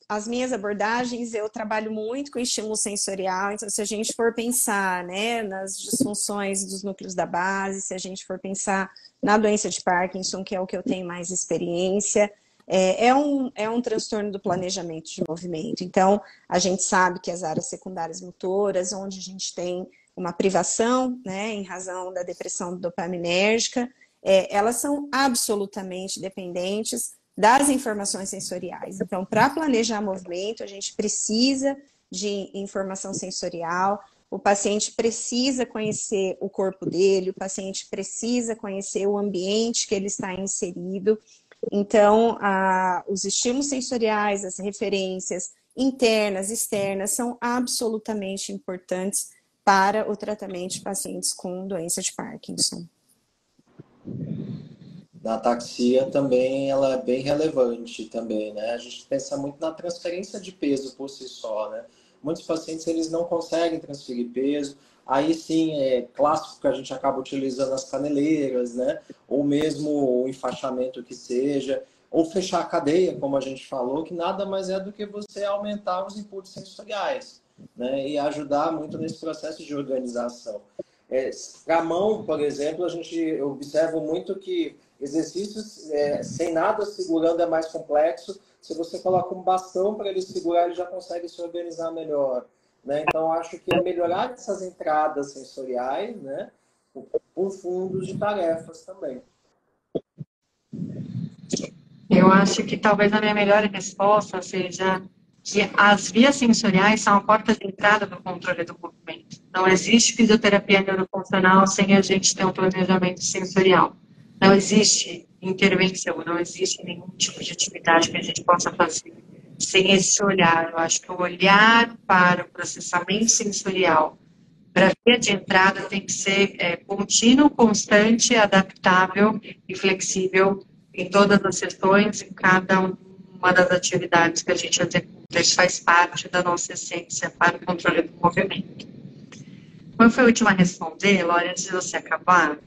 as minhas abordagens, eu trabalho muito com estímulo sensorial, então se a gente for pensar, né, nas disfunções dos núcleos da base, se a gente for pensar na doença de Parkinson, que é o que eu tenho mais experiência, é um transtorno do planejamento de movimento. Então, a gente sabe que as áreas secundárias motoras, onde a gente tem uma privação, né, em razão da depressão dopaminérgica, elas são absolutamente dependentes das informações sensoriais. Então, para planejar movimento, a gente precisa de informação sensorial, o paciente precisa conhecer o corpo dele, o paciente precisa conhecer o ambiente que ele está inserido. Então, os estímulos sensoriais, as referências internas, externas, são absolutamente importantes para o tratamento de pacientes com doença de Parkinson. Na ataxia também, ela é bem relevante também, né? A gente pensa muito na transferência de peso por si só, né? Muitos pacientes, eles não conseguem transferir peso. Aí sim, é clássico que a gente acaba utilizando as caneleiras, né? Ou mesmo o enfaixamento que seja. Ou fechar a cadeia, como a gente falou, que nada mais é do que você aumentar os inputs sensoriais, né? E ajudar muito nesse processo de organização. Para a mão, por exemplo, a gente observa muito que exercícios sem nada segurando é mais complexo. Se você coloca um bastão para ele segurar, ele já consegue se organizar melhor. Né? Então, acho que é melhorar essas entradas sensoriais, né? Por fundos de tarefas também. Eu acho que talvez a minha melhor resposta seja que as vias sensoriais são a porta de entrada do controle do movimento. Não existe fisioterapia neurofuncional sem a gente ter um planejamento sensorial. Não existe intervenção, não existe nenhum tipo de atividade que a gente possa fazer sem esse olhar. Eu acho que o olhar para o processamento sensorial para a via de entrada tem que ser contínuo, constante, adaptável e flexível em todas as sessões, em cada um uma das atividades que a gente executa, isso faz parte da nossa essência para o controle do movimento. Como foi a última a responder, Lore, antes de você acabar,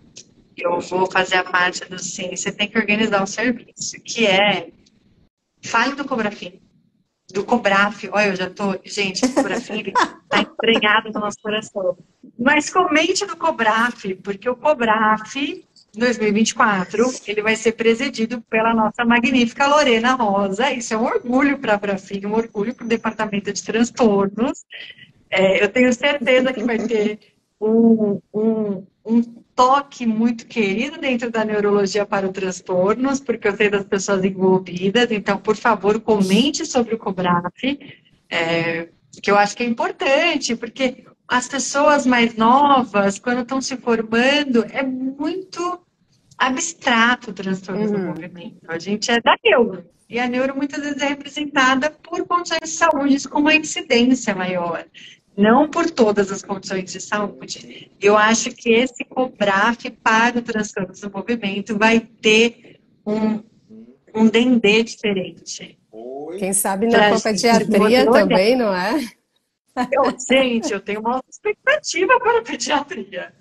eu vou fazer a parte do sim, você tem que organizar o serviço, que é, fale do Cobrafim. Do Cobraf, olha, eu já tô, gente, o Cobrafim, ele tá empregado no nosso coração. Mas comente do Cobraf, porque o Cobraf, 2024, ele vai ser presidido pela nossa magnífica Lorena Rosa. Isso é um orgulho para a Brafim, um orgulho para o Departamento de Transtornos. Eu tenho certeza que vai ter um toque muito querido dentro da neurologia para os transtornos, porque eu sei das pessoas envolvidas. Então, por favor, comente sobre o Cobraf, que eu acho que é importante, porque as pessoas mais novas, quando estão se formando, é muito abstrato o transtorno do movimento. A gente é da neuro, e a neuro muitas vezes é representada por condições de saúde com uma incidência maior, não por todas as condições de saúde. Eu acho que esse Cobraf para o transtorno do movimento vai ter um dendê diferente. Quem sabe na copediatria também, não é? Gente, eu tenho uma expectativa para a pediatria.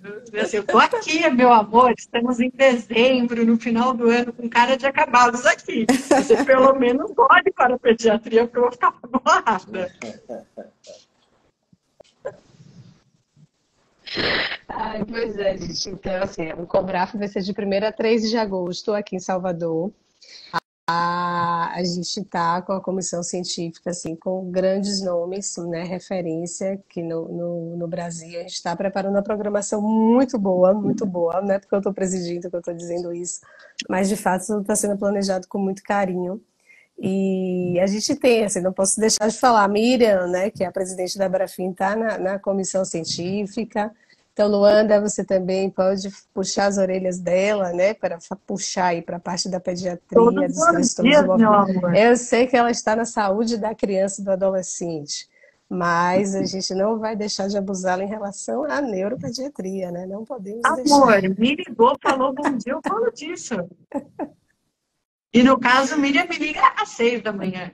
Assim, eu estou aqui, meu amor, estamos em dezembro, no final do ano, com cara de acabados aqui. Você pelo menos pode para a pediatria, porque eu vou ficar bolada. Ai, pois é, gente. Então, assim, o Cobraf vai ser de 1º a 3 de agosto aqui em Salvador. A gente está com a comissão científica, assim, com grandes nomes, né, referência aqui no Brasil. A gente está preparando uma programação muito boa, não é porque eu estou presidindo que eu estou dizendo isso, mas de fato tudo está sendo planejado com muito carinho. E a gente tem, assim, não posso deixar de falar, a Miriam, né, que é a presidente da Brafim, está na comissão científica. Então, Luanda, você também pode puxar as orelhas dela, né, para puxar aí para a parte da pediatria, dos transtornos do movimento. Eu sei que ela está na saúde da criança e do adolescente, mas a gente não vai deixar de abusá-la em relação à neuropediatria, né? Não podemos deixar. Amor, me ligou, falou bom dia, eu falo disso. E no caso, Miriam me liga às 6 da manhã.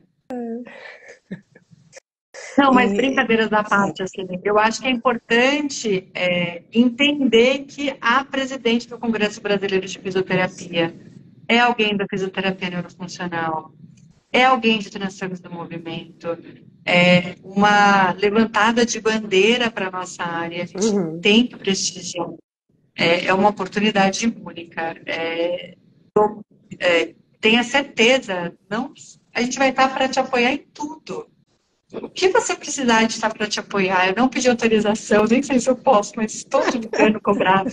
Não, mas brincadeiras da parte, assim, eu acho que é importante entender que a presidente do Congresso Brasileiro de Fisioterapia é alguém da fisioterapia neurofuncional, é alguém de transtornos do movimento, é uma levantada de bandeira para a nossa área, a gente tem que prestigiar. É uma oportunidade única. Tenha certeza, não, a gente vai estar para te apoiar em tudo. O que você precisar de estar para te apoiar? Eu não pedi autorização, nem sei se eu posso, mas estou tentando cobrar.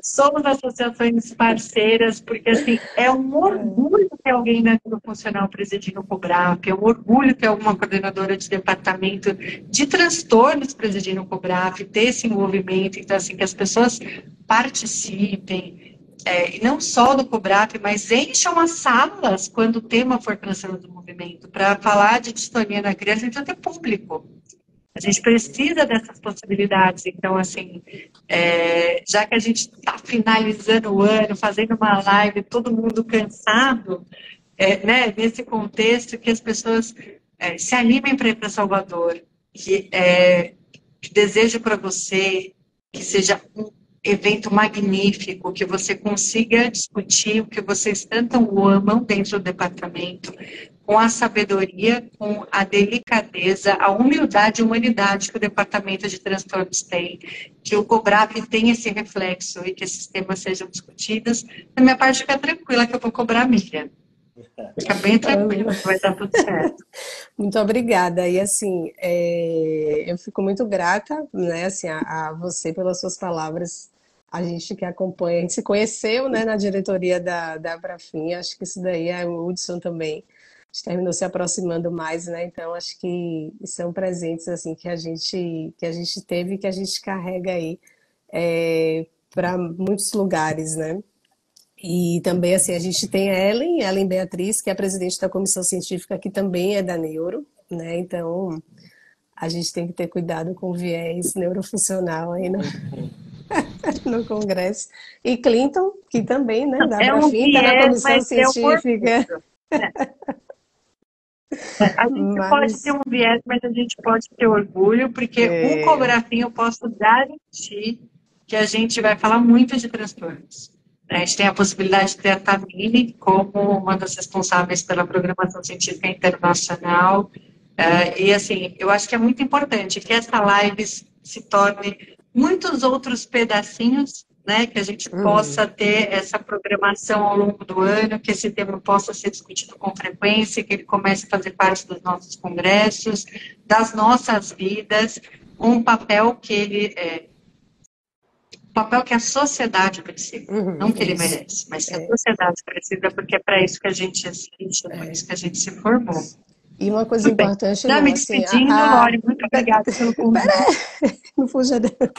Somos associações parceiras, porque assim, é um orgulho ter alguém na funcional presidindo o COBRAF, é um orgulho ter alguma coordenadora de departamento de transtornos presidindo o COBRAF, ter esse envolvimento, então assim, que as pessoas participem. E não só do COBRAF, mas encham as salas quando o tema for transtorno do movimento. Para falar de distonia na criança, a gente precisa ter público. A gente precisa dessas possibilidades. Então, assim, já que a gente está finalizando o ano, fazendo uma live, todo mundo cansado, né, nesse contexto, que as pessoas se animem para ir para Salvador, que desejo para você que seja um evento magnífico, que você consiga discutir o que vocês tanto amam dentro do departamento, com a sabedoria, com a delicadeza, a humildade e humanidade que o departamento de transtornos tem, que o COBRAF tenha esse reflexo e que esses temas sejam discutidos. Da minha parte, fica tranquila que eu vou cobrar a Miriam. Fica bem tranquila, que vai dar tudo certo. Muito obrigada. E assim, eu fico muito grata, né, assim, a você pelas suas palavras. A gente que acompanha, a gente se conheceu, né, na diretoria da Brafim, acho que isso daí o Hudson também. A gente terminou se aproximando mais, né? Então acho que são presentes assim que a gente teve e que a gente carrega aí para muitos lugares, né? E também assim a gente tem a Ellen Beatriz, que é a presidente da comissão científica, que também é da Neuro, né? Então a gente tem que ter cuidado com o viés neurofuncional aí no Congresso. E Clinton, que também, né, da Brafim, está na comissão científica. A gente pode ter um viés, mas a gente pode ter orgulho, porque um Cobrafinho eu posso garantir que a gente vai falar muito de transtornos. A gente tem a possibilidade de ter a Tamine como uma das responsáveis pela programação científica internacional. E, assim, eu acho que é muito importante que essa live se torne muitos outros pedacinhos, né, que a gente possa ter essa programação ao longo do ano, que esse tema possa ser discutido com frequência, que ele comece a fazer parte dos nossos congressos, das nossas vidas, um papel que ele papel que a sociedade precisa, não que ele merece, mas que a sociedade precisa, porque é para isso que a gente existe, é por isso que a gente se formou. E uma coisa importante... Já me despedindo, Lori, muito obrigada pelo convite. Não fuja dela.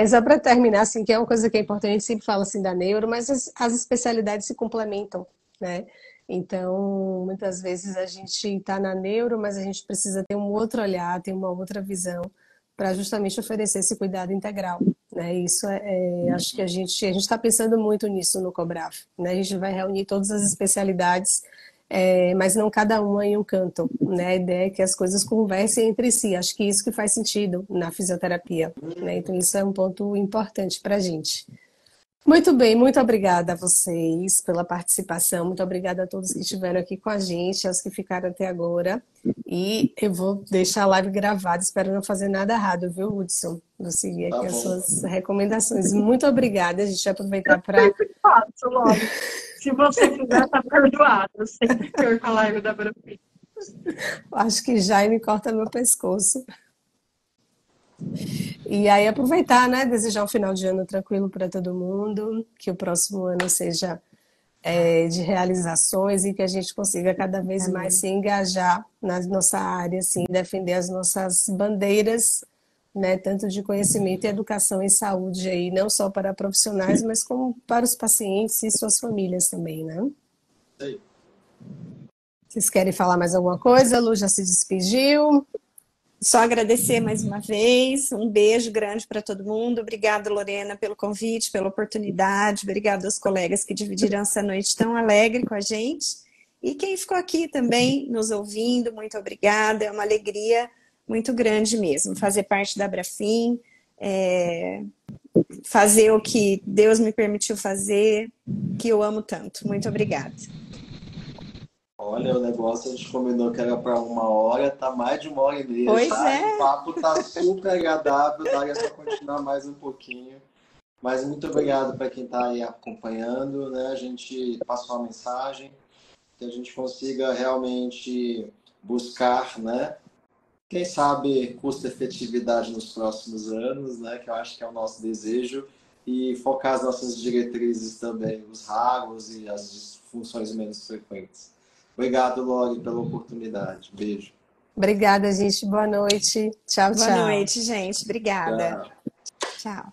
Só para terminar, assim, que é uma coisa que é importante, a gente sempre fala assim da neuro, mas as especialidades se complementam, né? Então, muitas vezes a gente está na neuro, mas a gente precisa ter um outro olhar, ter uma outra visão, para justamente oferecer esse cuidado integral, né? Isso acho que a gente está pensando muito nisso no Cobraf, né? A gente vai reunir todas as especialidades, mas não cada uma em um canto, né? A ideia é que as coisas conversem entre si. Acho que isso que faz sentido na fisioterapia, né? Então isso é um ponto importante para a gente. Muito bem, muito obrigada a vocês pela participação, muito obrigada a todos que estiveram aqui com a gente, aos que ficaram até agora. E eu vou deixar a live gravada, espero não fazer nada errado, viu, Hudson? Vou seguir aqui as suas recomendações. Muito obrigada, a gente vai aproveitar para... Se você quiser, tá perdoado. Eu sempre perco a live da Brafim. Acho que Jaime corta meu pescoço. E aí aproveitar, né? Desejar um final de ano tranquilo para todo mundo, que o próximo ano seja de realizações e que a gente consiga cada vez mais se engajar na nossa área, assim, defender as nossas bandeiras, né? Tanto de conhecimento e educação em saúde aí, não só para profissionais, mas como para os pacientes e suas famílias também, né? Sim. Vocês querem falar mais alguma coisa? A Lu já se despediu. Só agradecer mais uma vez, um beijo grande para todo mundo. Obrigada, Lorena, pelo convite, pela oportunidade. Obrigada aos colegas que dividiram essa noite tão alegre com a gente. E quem ficou aqui também nos ouvindo, muito obrigada. É uma alegria muito grande mesmo fazer parte da Brafim, fazer o que Deus me permitiu fazer, que eu amo tanto. Muito obrigada. Olha, o negócio a gente combinou que era para 1 hora, tá mais de 1 hora e meia. Pois tá? é. O papo tá super agradável, daria para continuar mais um pouquinho. Mas muito obrigado para quem está aí acompanhando, né? A gente passou uma mensagem, que a gente consiga realmente buscar, né? Quem sabe custo-efetividade nos próximos anos, né? Que eu acho que é o nosso desejo, e focar as nossas diretrizes também, os raros e as disfunções menos frequentes. Obrigado, Lori, pela oportunidade. Beijo. Obrigada, gente. Boa noite. Tchau, tchau. Boa noite, gente. Obrigada. Tchau.